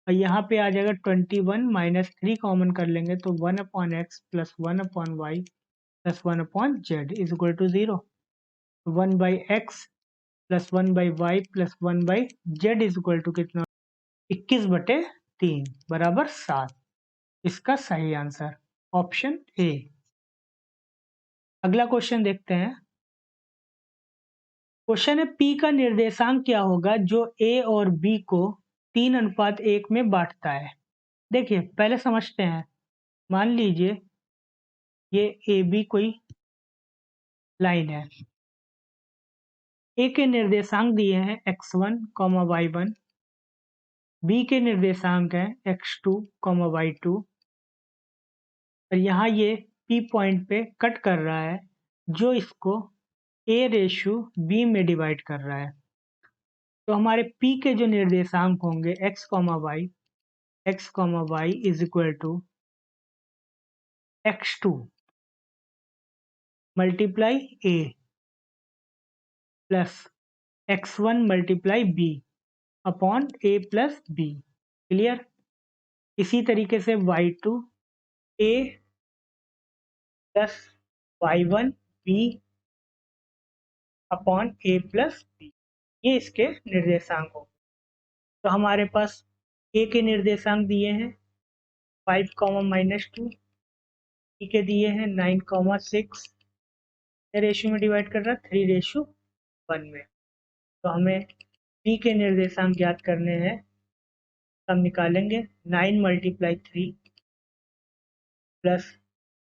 और यहाँ पे आ जाएगा 21 माइनस 3 कॉमन कर लेंगे तो 1 upon X plus 1 upon Y plus 1 upon Z is equal to 0। 1 by X plus 1 by Y plus 1 by Z is equal to कितना? 21/3 बराबर 7। इसका सही आंसर ऑप्शन ए। अगला क्वेश्चन देखते हैं। क्वेश्चन है, पी का निर्देशांक क्या होगा जो ए और बी को 3:1 में बांटता है? देखिए, पहले समझते हैं। मान लीजिए ये ए बी कोई लाइन है। ए के निर्देशांक दिए हैं x1, y1, बी के निर्देशांक हैं x2, y2, और यहाँ ये P पॉइंट पे कट कर रहा है, जो इसको A रेशो B में डिवाइड कर रहा है। तो हमारे P के जो निर्देशांक होंगे x, y is equal to x2 multiply A plus x1 multiply B upon A plus B। Clear? इसी तरीके से y2 A plus y1 B upon A plus B, ये इसके निर्देशांक होंगे। तो हमारे पास A के निर्देशांक दिए हैं 5, -2, B के दिए हैं 9, 6, रेशियो में डिवाइड कर रहा है 3:1 में। तो हमें B के निर्देशांक ज्ञात करने हैं, हम निकालेंगे 9 multiply 3 plus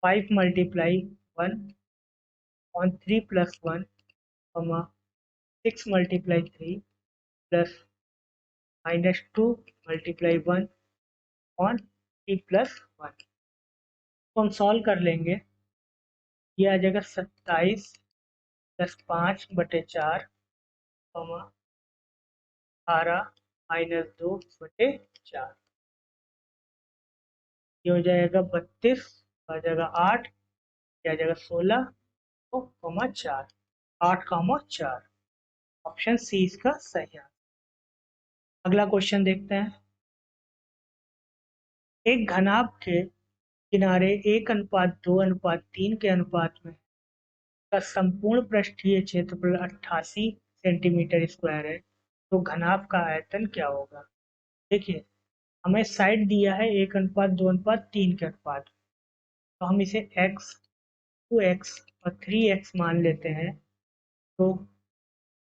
5 multiply 1 on 3 plus 1, 6 multiply 3 plus -2 multiply 1 on 3 plus 1। तो हम सॉल्व कर लेंगे, ये आ जाएगा 27 प्लस 5/4, 18-2/4, ये हो जाएगा 32, आ जाएगा 8, ये आ जाएगा 16, तो 4, 8, 4। ऑप्शन सी इसका सही है। अगला क्वेश्चन देखते हैं। एक घनाभ के किनारे 1:2:3 के अनुपात में का संपूर्ण पृष्ठीय क्षेत्रफल 88 सेंटीमीटर स्क्वायर है, तो घनाभ का आयतन क्या होगा? देखिए, हमें साइड दिया है 1:2:3 के अनुपात, तो हम इसे x, 2x और 3x मान लेते हैं। तो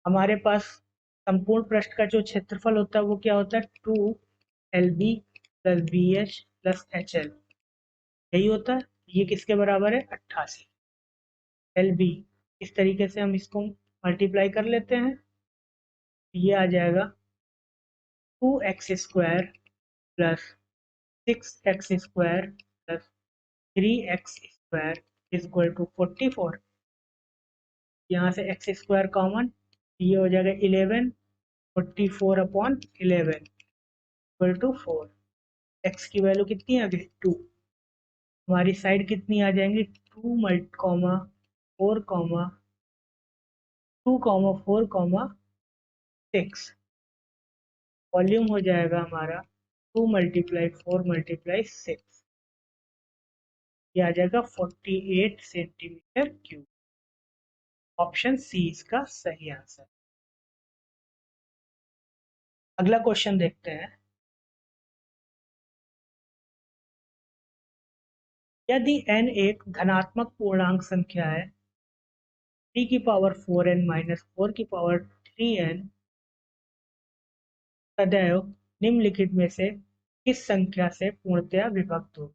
हमारे पास संपूर्ण पृष्ठ का जो क्षेत्रफल होता है वो क्या होता है? 2LB plus BH plus HL, यही होता है। ये किसके बराबर है? 88। LB, इस तरीके से हम इसको मल्टीप्लाई कर लेते हैं, ये आ जाएगा 2x² plus 6x² plus 3x² is equal to 44। यहाँ से एक्स स्क्वायर कॉमन, ये हो जाएगा 11, 44/11 इक्वल टू 4। एक्स की वैल्यू कितनी आ गई 2, हमारी साइड कितनी आ जाएंगी 2 comma 4 comma 2 comma 4 comma 6। Volume हो जाएगा हमारा 2 × 4 × 6, ये आ जाएगा 48 सेंटीमीटर क्यूब। ऑप्शन सी इसका सही आंसर। अगला क्वेश्चन देखते हैं। यदि n एक धनात्मक पूर्णांक संख्या है 3 की पावर 4n माइनस 4 की पावर 3n सदैव निम्नलिखित में से किस संख्या से पूर्णतया विभक्त हो।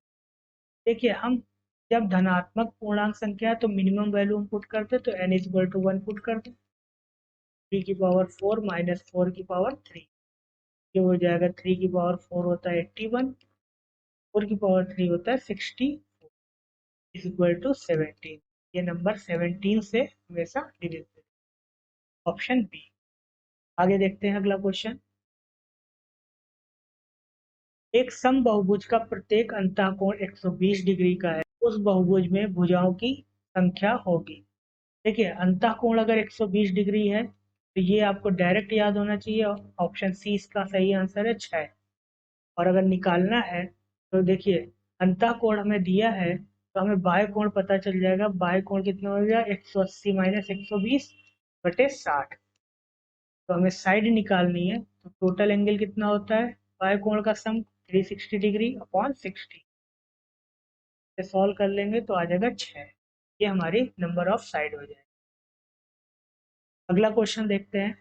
देखिए, हम जब धनात्मक पूर्णांक संख्या है तो मिनिमम वैल्यू हम पुट करते, तो n इक्वल टू 1 पुट करते। 3 की पावर 4 माइनस 4 की पावर 3, ये हो जाएगा 3 की पावर 4 होता है 81, 4 की पावर 3 होता है 60 इज इक्वल टू 17। ये नंबर 17 से हमेशा डिविजिबल। Option B. आगे देखते हैं अगला क्वेश्चन। एक समबाहुभुज का प्रत्येक अंतःकोण 120 डिग्री का है, उस बहुभुज में भुजाओं की संख्या होगी। देखिए, अंतःकोण अगर 120 डिग्री है तो ये आपको डायरेक्ट याद होना चाहिए। ऑप्शन सी इसका सही आंसर है 6। और अगर निकालना है तो देखिए, अंतःकोण हमें दिया है तो हमें बाह्य कोण पता चल जाएगा। बाह्य कोण कितना हो गया 180 माइनस 120/60। तो हमें साइड निकालनी है, तो टोटल एंगल कितना होता है बाह्य कोण का सम 360 डिग्री अपॉन 60 से सॉल्व कर लेंगे तो आ जाएगा 6। ये हमारी नंबर ऑफ साइड हो जाएगी। अगला क्वेश्चन देखते हैं।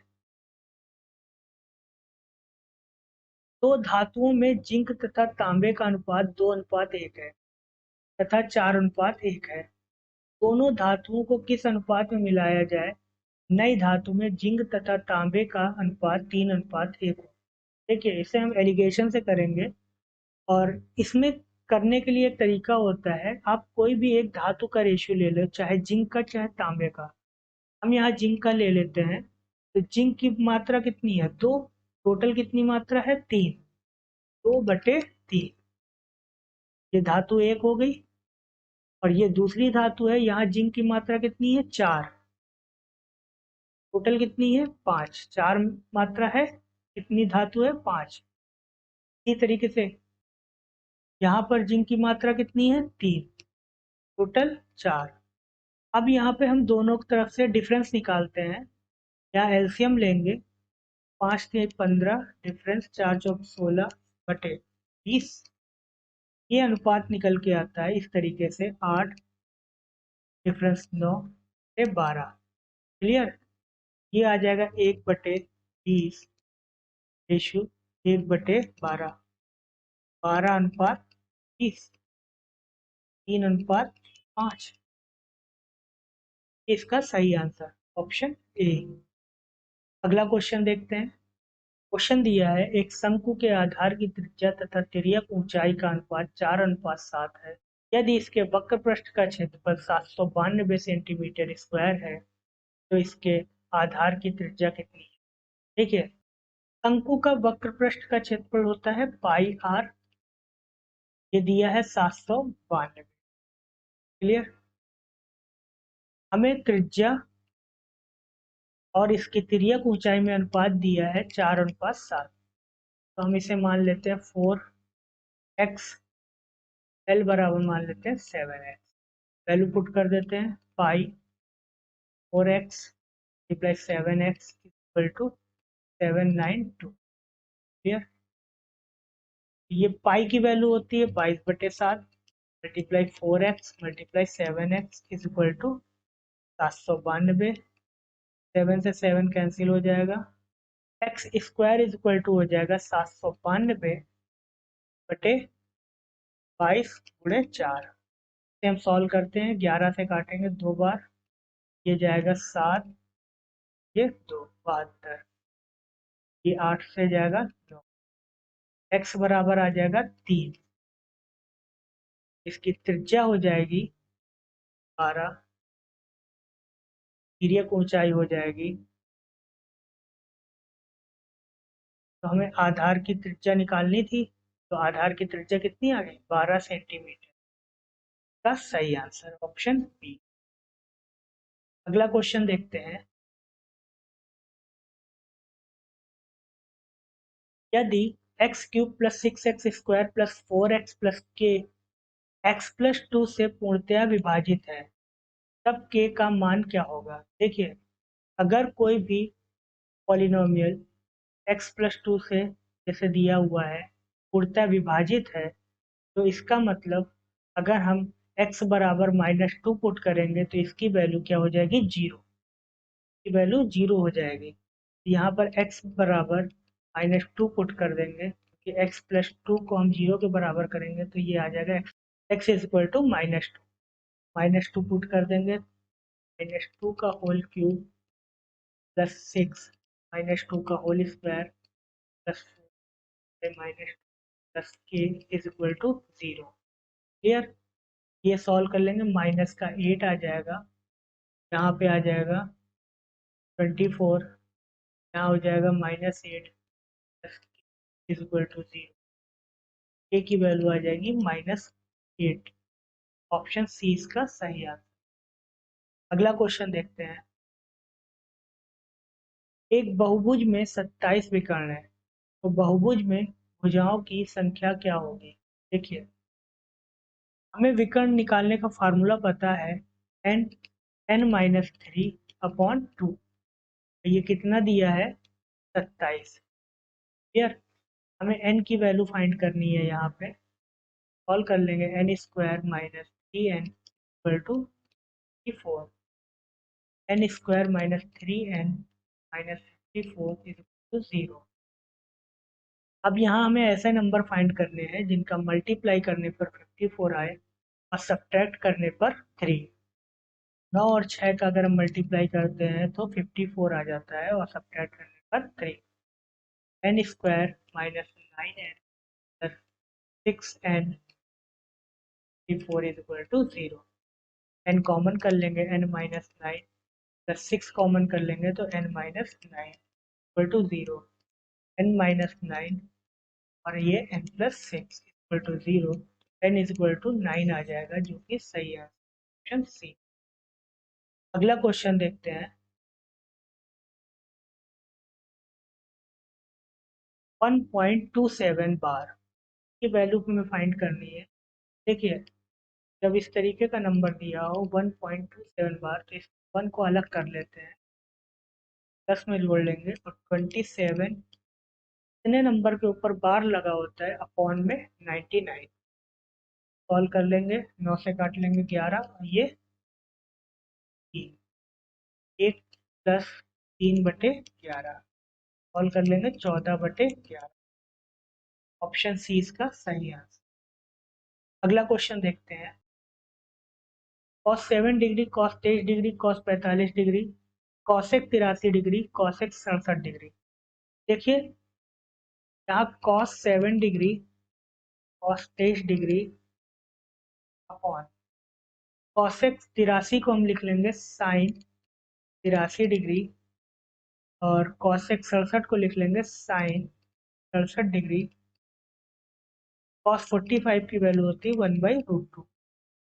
दो धातुओं में जिंक तथा तांबे का अनुपात 2:1 है तथा 4:1 है। दोनों धातुओं को किस अनुपात में मिलाया जाए नई धातु में जिंक तथा तांबे का अनुपात 3:1 हो। देखिए, इसे हम एलिगेशन से करेंगे और इसमें करने के लिए एक तरीका होता है। आप कोई भी एक धातु का रेशियो ले लो, चाहे जिंक का चाहे तांबे का। हम यहाँ जिंक का ले लेते हैं, तो जिंक की मात्रा कितनी है 2, टोटल कितनी मात्रा है 3, 2/3। ये धातु एक हो गई और ये दूसरी धातु है, यहाँ जिंक की मात्रा कितनी है 4, टोटल कितनी है 5। 4 मात्रा है, कितनी धातु है 5। इसी तरीके से यहाँ पर जिंक की मात्रा कितनी है 3, टोटल 4। अब यहाँ पे हम दोनों तरफ से डिफरेंस निकालते हैं। यहाँ एलसीएम लेंगे, 5 3 15 डिफरेंस 4 चौक 16/20। ये अनुपात निकल के आता है इस तरीके से 8 डिफरेंस 9 से 12। क्लियर। ये आ जाएगा 1/20 रेशो 1/12, 12:20, 3:5। इसका सही आंसर ऑप्शन ए। अगला क्वेश्चन देखते हैं। क्वेश्चन दिया है, एक शंकु के आधार की त्रिज्या तथा तिर्यक ऊंचाई का अनुपात 4:7 है। यदि इसके वक्र पृष्ठ का क्षेत्रफल 792 सेंटीमीटर स्क्वायर है तो इसके आधार की त्रिज्या कितनी है। देखिए, शंकु का वक्र पृष्ठ का क्षेत्रफल होता है πr, ये दिया है 792। क्लियर। हमें त्रिज्या और इसकी तिर्यक ऊंचाई में अनुपात दिया है 4:7, तो हम इसे मान लेते हैं 4x, एल बराबर मान लेते हैं 7x। वैल्यू पुट कर देते हैं, pi 4x multiply 7x equal to 792। Clear. ये पाई की वैल्यू होती है 22/7 multiply 4x multiply 7x is equal to 792। 7 से 7 कैंसिल हो जाएगा, x square is equal to हो जाएगा 792/22 से हम सॉल्व करते हैं, 11 से काटेंगे 2 बार, ये जाएगा 7, ये 2 72, ये 8 से जाएगा 9, एक्स बराबर आ जाएगा 3। इसकी त्रिज्या हो जाएगी 12 तिर्यक ऊंचाई हो जाएगी, तो हमें आधार की त्रिज्या निकालनी थी। तो आधार की त्रिज्या कितनी आ गई? 12 सेंटीमीटर का सही आंसर ऑप्शन बी। अगला क्वेश्चन देखते हैं। यदि x cube plus 6x² plus 4x plus के एक्स प्लस 2 से पूर्णतया विभाजित है, तब के का मान क्या होगा? देखिए, अगर कोई भी पॉलिनोमियल x प्लस 2 से जैसे दिया हुआ है पूर्णतः विभाजित है, तो इसका मतलब अगर हम x बराबर -2 पुट करेंगे तो इसकी वैल्यू क्या हो जाएगी? 0 की वैल्यू 0 हो जाएगी। यहाँ पर x बराबर -2 पुट कर देंगे, कि x प्लस 2 को हम 0 के बराबर करेंगे तो ये आ जाएगा x is equal to -2। -2 put कर देंगे, -2 का होल क्यूब प्लस 6 -2 का whole square plus minus plus k is equal to 0। Clear? ये सॉल्व कर लेंगे, माइनस का 8 आ जाएगा, यहाँ पे आ जाएगा 24, यहाँ हो जाएगा -8 प्लस इज इक्वल टू 0। ए की वैल्यू आ जाएगी -8। ऑप्शन सी इसका सही आंसर। अगला क्वेश्चन देखते हैं। एक बहुभुज में 27 विकर्ण है, तो बहुभुज में भुजाओं की संख्या क्या होगी? देखिए, हमें विकर्ण निकालने का फार्मूला पता है, n-3/2। ये कितना दिया है? 27। क्लियर? हमें n की वैल्यू फाइंड करनी है, यहाँ पे सॉल्व कर लेंगे। n² - 3n = 4, n² - 3n - 54 = 0। अब यहाँ हमें ऐसे नंबर फाइंड करने हैं जिनका मल्टीप्लाई करने पर 54 आए और सब्ट्रैक्ट करने पर 3। 9 और 6 का अगर हम मल्टीप्लाई करते हैं तो 54 आ जाता है और सब्ट्रैक्ट करने पर 3। n² - 9n + 6n = 0। n common कर लेंगे, n-9 + 6 कॉमन कर लेंगे तो n-9 = 0। n-9 और ये n+6 = 0। n = 9 आ जाएगा, जो कि सही है, ऑप्शन सी। अगला क्वेश्चन देखते हैं। 1.27 बार की वैल्यू हमें फाइंड करनी है। देखिए, जब इस तरीके का नंबर दिया हो 1.27 बार, तो इस 1 को अलग कर लेते हैं, 10 में जोड़ लेंगे और 27 इतने नंबर के ऊपर बार लगा होता है अपॉन में 99। सॉल्व कर लेंगे, 9 से काट लेंगे 11 और ये 3, 1 + 3/11। सॉल्व कर लेंगे 14/11। ऑप्शन सी इसका सही आंसर। अगला क्वेश्चन देखते हैं। cos 7 degree, cos 23 degree, cos 45 degree, cosec 83 degree, cosec 67 degree. देखिए, यहाँ cos 7 degree, cos 23 degree upon cosec 83 को हम लिख लेंगे sin 83 डिग्री, और cosec 67 को लिख लेंगे sin 67 डिग्री। cos 45 की वैल्यू होती है 1/√2।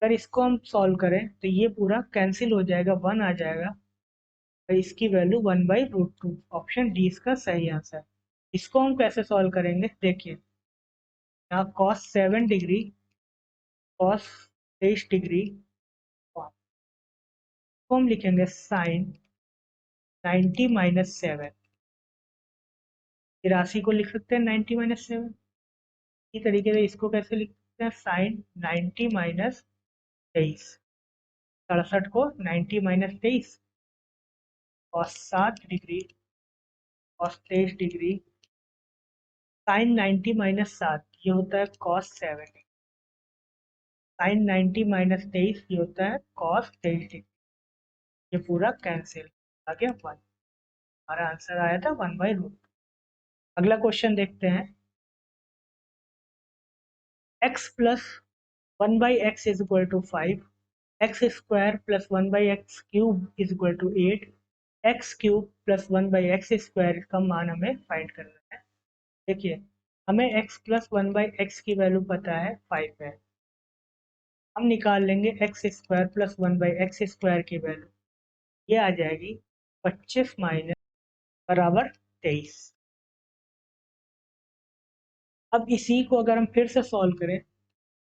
अगर इसको हम सॉल्व करें तो ये पूरा कैंसिल हो जाएगा, 1 आ जाएगा, तो इसकी वैल्यू 1/√2। ऑप्शन डी इसका सही आंसर। इसको हम कैसे सॉल्व करेंगे? देखिए, यहाँ cos 7 डिग्री, cos 23 डिग्री को हम लिखेंगे sin 90 - 7। 83 को लिख सकते हैं 90 - 7। इसी तरीके से इसको कैसे लिख सकते हैं? sin 90 - 23। 67 को 90 - 23, cos 7 degree, cos 23 degree, sin 90 - 7 ये होता है cos 7। sin 90 - 23 ये होता है cos 23 डिग्री। ये पूरा कैंसिल आ गया 1। हमारा आंसर आया था 1/√2। अगला क्वेश्चन देखते हैं। x + 1/x = 5 x square plus 1/x³ is equal to 8, x³ plus 1/x² का मान हमें फाइंड करना है। देखिए हमें x प्लस 1/x की वैल्यू पता है 5 है। हम निकाल लेंगे एक्स स्क्वायर प्लस 1/x² की वैल्यू, ये आ जाएगी 25 माइनस बराबर 23। अब इसी को अगर हम फिर से सॉल्व करें,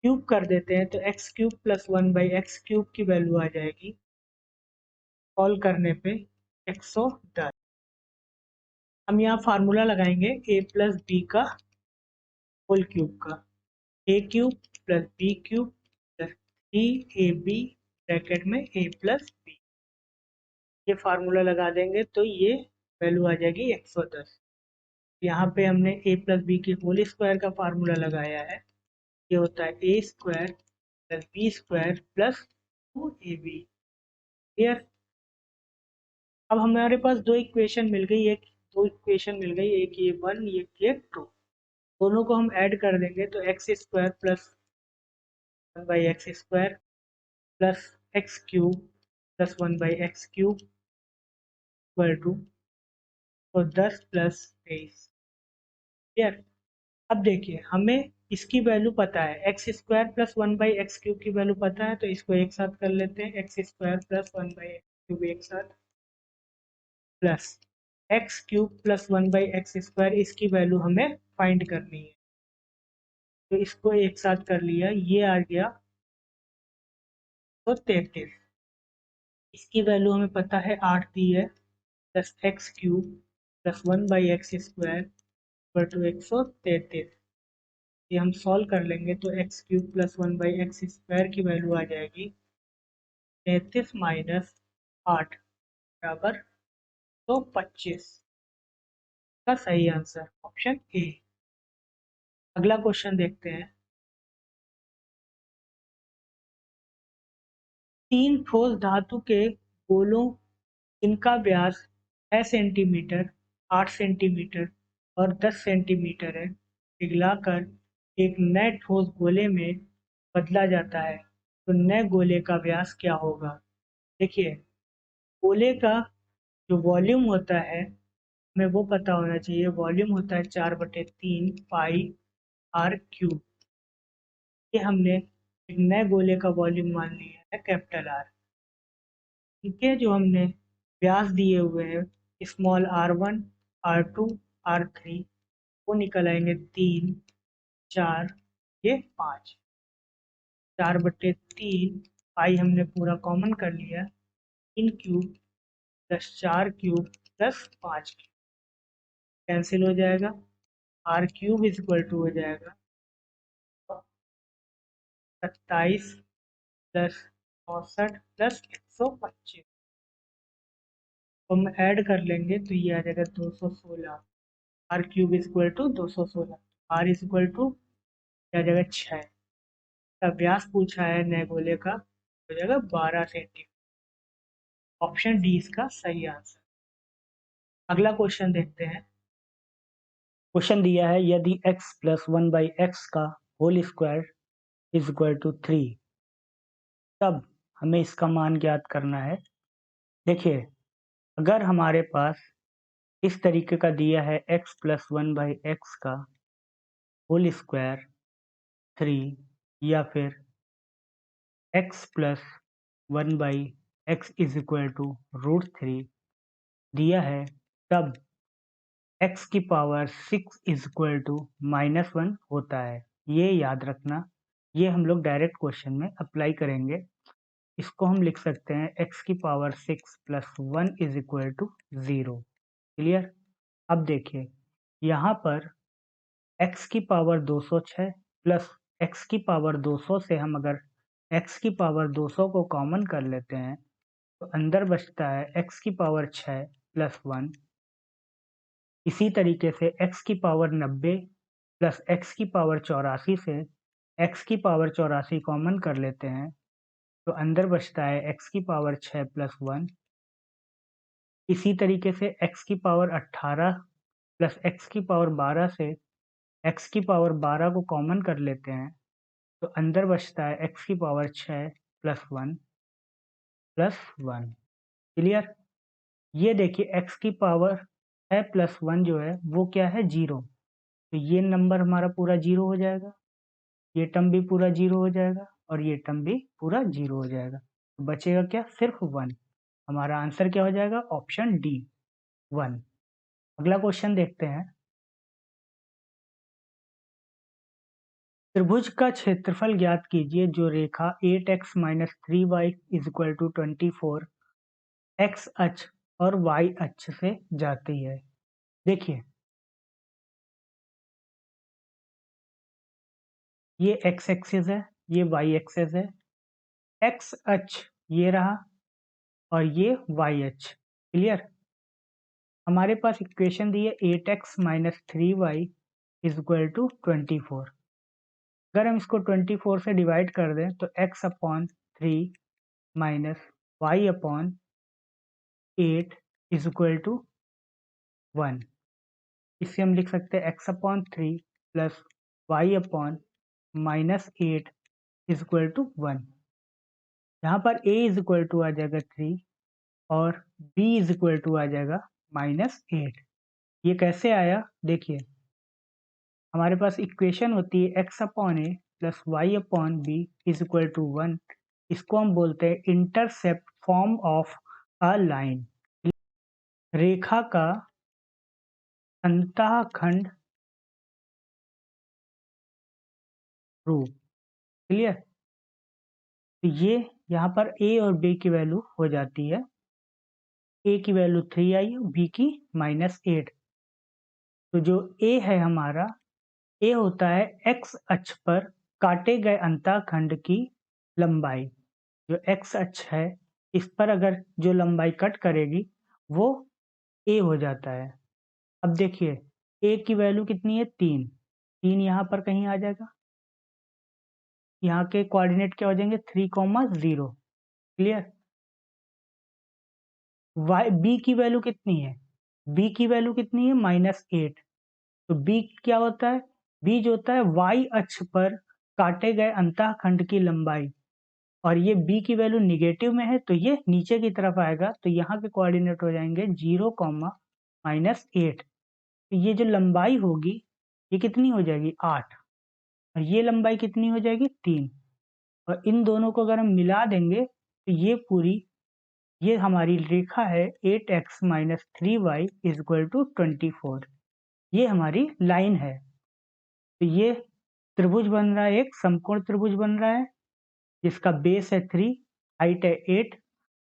क्यूब कर देते हैं, तो x³ प्लस 1/x³ की वैल्यू आ जाएगी सॉल्व करने पे 110। हम यहाँ फार्मूला लगाएंगे a प्लस बी का होल क्यूब का, a³ plus b³ plus 3ab bracket में a प्लस बी। ये फार्मूला लगा देंगे तो ये वैल्यू आ जाएगी 110। यहाँ पे हमने a प्लस बी की होल स्क्वायर का फार्मूला लगाया है, ये होता है a square plus b square plus 2ab। Clear. अब हमारे पास दो इक्वेशन मिल गई, एक ये 1 ये 2। दोनों को हम ऐड कर देंगे तो x square plus 1/x² plus x³ plus 1/x³ equal to तो 10 प्लस 23। क्लियर। अब देखिए हमें इसकी वैल्यू पता है, एक्स स्क्वायर प्लस 1/x³ की वैल्यू पता है, तो इसको एक साथ कर लेते हैं, एक्स स्क्वायर प्लस 1/x³ एक साथ प्लस x³ प्लस 1/x², इसकी वैल्यू हमें फाइंड करनी है, तो इसको एक साथ कर लिया, ये आ गया तो 33। इसकी वैल्यू हमें पता है 8 दी है, plus x³ plus 1/x² equal to 133। ये हम सॉल्व कर लेंगे तो x³ प्लस 1/x² की वैल्यू आ जाएगी 33 माइनस 8 बराबर तो 25 का सही आंसर ऑप्शन ए। अगला क्वेश्चन देखते हैं। 3 ठोस धातु के गोलों जिनका व्यास 6 सेंटीमीटर, 8 सेंटीमीटर और 10 सेंटीमीटर है, पिघलाकर एक नए ठोस गोले में बदला जाता है, तो नए गोले का व्यास क्या होगा। देखिए गोले का जो वॉल्यूम होता है हमें वो पता होना चाहिए, वॉल्यूम होता है 4/3 पाई आर क्यूब। ये हमने एक नए गोले का वॉल्यूम मान लिया है कैपिटल आर। ठीक है, जो हमने व्यास दिए हुए हैं स्मॉल r1 r2 r3 वो निकल आएंगे 3 4 ये 5। 4/3 पाई हमने पूरा कॉमन कर लिया, 3 cube plus 4 cube plus 5 cube cancel हो जाएगा, r³ इज इक्वल टू हो जाएगा 27 प्लस 64 प्लस 125। तो हम ऐड कर लेंगे तो ये आ जाएगा 216। r³ is equal to 216, r is equal to क्या आ जाएगा 6 का व्यास पूछा है नए गोले का, हो जाएगा 12 सेंटीमीटर। ऑप्शन डी इसका सही आंसर। अगला क्वेश्चन देखते हैं। क्वेश्चन दिया है यदि x प्लस 1/x का whole square is equal to 3, तब हमें इसका मान ज्ञात करना है। देखिए अगर हमारे पास इस तरीके का दिया है x प्लस 1/x का होल स्क्वायर 3, या फिर x plus 1/x is equal to √3 दिया है, तब x की पावर 6 इज इक्वल टू -1 होता है। ये याद रखना, ये हम लोग डायरेक्ट क्वेश्चन में अप्लाई करेंगे। इसको हम लिख सकते हैं x की power 6 plus 1 is equal to 0। Clear. अब देखिए यहाँ पर x की पावर 206 प्लस x की पावर 200 से हम अगर x की पावर 200 को कॉमन कर लेते हैं तो अंदर बचता है x की पावर 6 प्लस 1। इसी तरीके से x की पावर 90 प्लस x की पावर 84 से x की पावर 84 कॉमन कर लेते हैं तो अंदर बचता है x की पावर 6 प्लस 1। इसी तरीके से x की पावर 18 प्लस x की पावर 12 से x की पावर 12 को कॉमन कर लेते हैं तो अंदर बचता है x की पावर 6 प्लस 1। +1। क्लियर। ये देखिए x की पावर है +1 जो है वो क्या है 0, तो ये नंबर हमारा पूरा 0 हो जाएगा, ये टर्म भी पूरा 0 हो जाएगा और ये टर्म भी पूरा 0 हो जाएगा। तो बचेगा क्या, सिर्फ 1। हमारा आंसर क्या हो जाएगा, ऑप्शन डी 1। अगला क्वेश्चन देखते हैं। त्रिभुज का क्षेत्रफल ज्ञात कीजिए जो रेखा 8x - 3y = 24 x अक्ष और y अक्ष से जाती है। देखिए ये x एक्सिस है, ये y एक्सिस है, x अक्ष ये रहा और ये y अक्ष। क्लियर। हमारे पास इक्वेशन दी है 8x - 3y = 24। अगर हम इसको 24 से डिवाइड कर दें तो x/3 माइनस y/8 = 1। इससे हम लिख सकते हैं x/3 प्लस y/-8 = 1। यहाँ पर a = आ जाएगा 3 और b = आ जाएगा -8। ये कैसे आया, देखिए हमारे पास इक्वेशन होती है x/a प्लस y/b = 1। इसको हम बोलते हैं intercept form of a line, रेखा का अंतःखंड रूप। क्लियर। तो ये यहाँ पर a और b की वैल्यू हो जाती है, a की वैल्यू 3 आई और b की -8। तो जो a है हमारा, a होता है x अक्ष पर काटे गए अंतःखंड की लंबाई। जो x अक्ष है इस पर अगर जो लंबाई कट करेगी वो a हो जाता है। अब देखिए a की वैल्यू कितनी है 3, 3 यहाँ पर कहीं आ जाएगा, यहाँ के कोऑर्डिनेट क्या हो जाएंगे 3,0। क्लियर। b की वैल्यू कितनी है, b की वैल्यू कितनी है -8। तो b क्या होता है, b जो होता है y अक्ष पर काटे गए अंतःखंड की लंबाई, और ये b की वैल्यू निगेटिव में है तो ये नीचे की तरफ आएगा, तो यहाँ के कोऑर्डिनेट हो जाएंगे 0, -8। तो ये जो लंबाई होगी ये कितनी हो जाएगी 8 और ये लंबाई कितनी हो जाएगी 3, और इन दोनों को अगर हम मिला देंगे तो ये पूरी, ये हमारी रेखा है 8x - 3y = 24। ये हमारी लाइन है। तो ये त्रिभुज बन रहा है, एक समकोण त्रिभुज बन रहा है जिसका बेस है 3, हाइट है 8।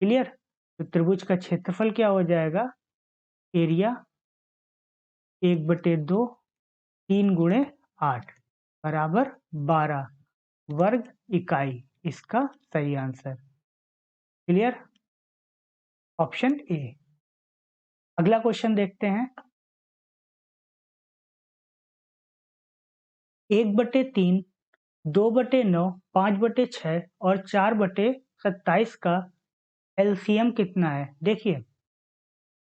क्लियर। तो त्रिभुज का क्षेत्रफल क्या हो जाएगा, एरिया 1/2 3 × 8 बराबर 12 वर्ग इकाई, इसका सही आंसर। Clear, option A. अगला क्वेश्चन देखते हैं। 1/3, 2/9, 5/6 और 4/27 का एलसीएम कितना है। देखिए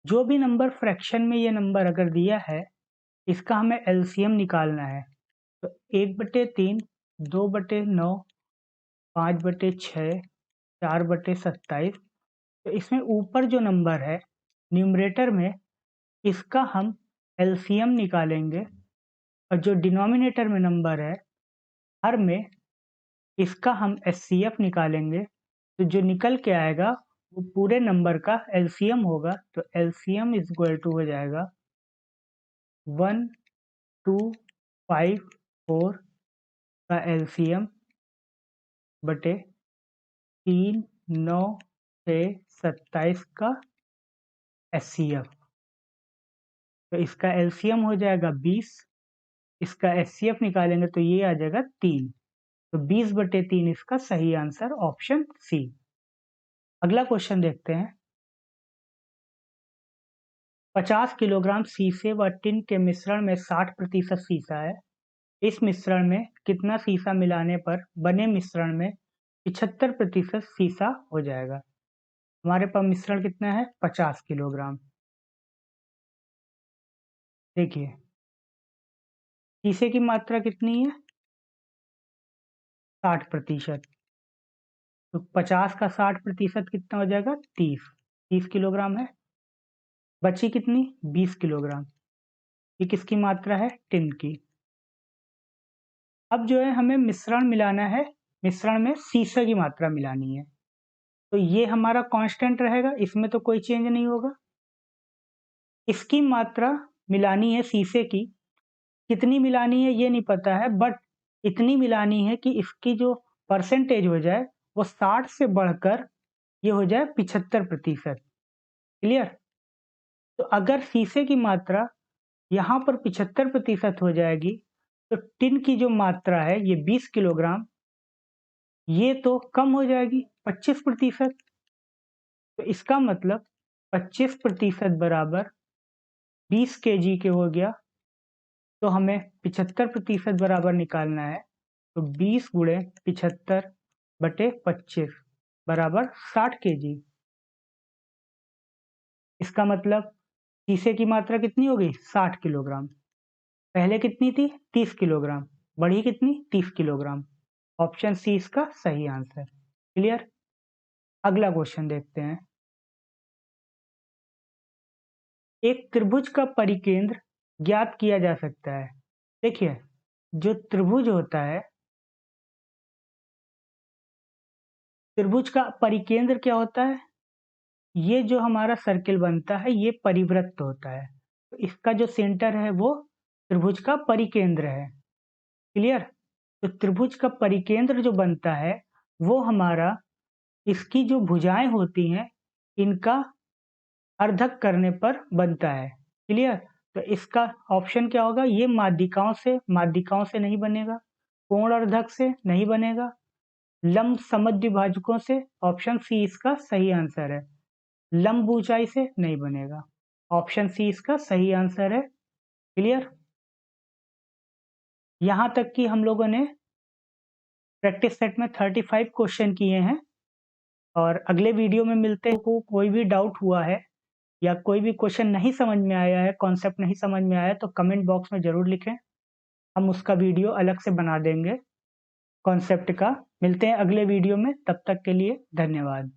जो भी नंबर फ्रैक्शन में ये नंबर अगर दिया है इसका हमें एलसीएम निकालना है। तो 1/3, 2/9, 5/6, 4/27, तो इसमें ऊपर जो नंबर है न्यूमरेटर में इसका हम एलसीएम निकालेंगे, और जो डिनोमिनेटर में नंबर है हर में इसका हम एचसीएफ निकालेंगे। तो जो निकल के आएगा वो पूरे नंबर का एलसीएम होगा। तो एलसीएम = हो जाएगा 1, 2, 5, 4 का एलसीएम बटे 3, 9 से 27 का एचसीएफ। तो इसका एलसीएम हो जाएगा 20, इसका एचसीएफ निकालेंगे तो ये आ जाएगा 3। तो 20/3 इसका सही आंसर, ऑप्शन सी। अगला क्वेश्चन देखते हैं। 50 किलोग्राम शीशे व टिन के मिश्रण में 60% शीशा है। इस मिश्रण में कितना शीशा मिलाने पर बने मिश्रण में 75% शीशा हो जाएगा। हमारे पास मिश्रण कितना है 50 किलोग्राम। देखिए शीशे की मात्रा कितनी है 60%, तो 50 का 60% कितना हो जाएगा? 30 किलोग्राम है। बची कितनी? 20 किलोग्राम। ये किसकी मात्रा है? टिन की। अब जो है हमें मिश्रण मिलाना है, मिश्रण में सीसा की मात्रा मिलानी है। तो ये हमारा कांस्टेंट रहेगा, इसमें तो कोई चेंज नहीं होगा। इसकी मात्रा मिलानी है शीशे की, कितनी मिलानी है ये नहीं पता है, बट इतनी मिलानी है कि इसकी जो परसेंटेज हो जाए वो 60 से बढ़कर ये हो जाए 75%। क्लियर? तो अगर शीशे की मात्रा यहाँ पर 75% हो जाएगी तो टिन की जो मात्रा है ये 20 किलोग्राम, ये तो कम हो जाएगी 25%। तो इसका मतलब 25% बराबर 20 kg के हो गया। तो हमें 75% बराबर निकालना है। तो 20 गुणे 75/25 बराबर 60 kg। इसका मतलब शीशे की मात्रा कितनी हो गई? 60 किलोग्राम। पहले कितनी थी? 30 किलोग्राम। बढ़ी कितनी? 30 किलोग्राम। ऑप्शन सी इसका सही आंसर। क्लियर? अगला क्वेश्चन देखते हैं। एक त्रिभुज का परिकेंद्र ज्ञात किया जा सकता है। देखिए, जो त्रिभुज होता है, त्रिभुज का परिकेंद्र क्या होता है? ये जो हमारा सर्किल बनता है ये परिवृत्त होता है। तो इसका जो सेंटर है वो त्रिभुज का परिकेंद्र है। क्लियर? तो त्रिभुज का परिकेंद्र जो बनता है वो हमारा, इसकी जो भुजाएं होती हैं इनका अर्धक करने पर बनता है। क्लियर? तो इसका ऑप्शन क्या होगा? ये माध्यिकाओं से नहीं बनेगा, कोण अर्धक से नहीं बनेगा, लंब समद्विभाजकों से, ऑप्शन सी इसका सही आंसर है। लंब ऊंचाई से नहीं बनेगा, ऑप्शन सी इसका सही आंसर है। क्लियर? यहां तक कि हम लोगों ने प्रैक्टिस सेट में 35 क्वेश्चन किए हैं। और अगले वीडियो में मिलते हैं। को कोई भी डाउट हुआ है या कोई भी क्वेश्चन नहीं समझ में आया है, कॉन्सेप्ट नहीं समझ में आया, तो कमेंट बॉक्स में ज़रूर लिखें, हम उसका वीडियो अलग से बना देंगे कॉन्सेप्ट का। मिलते हैं अगले वीडियो में, तब तक के लिए धन्यवाद।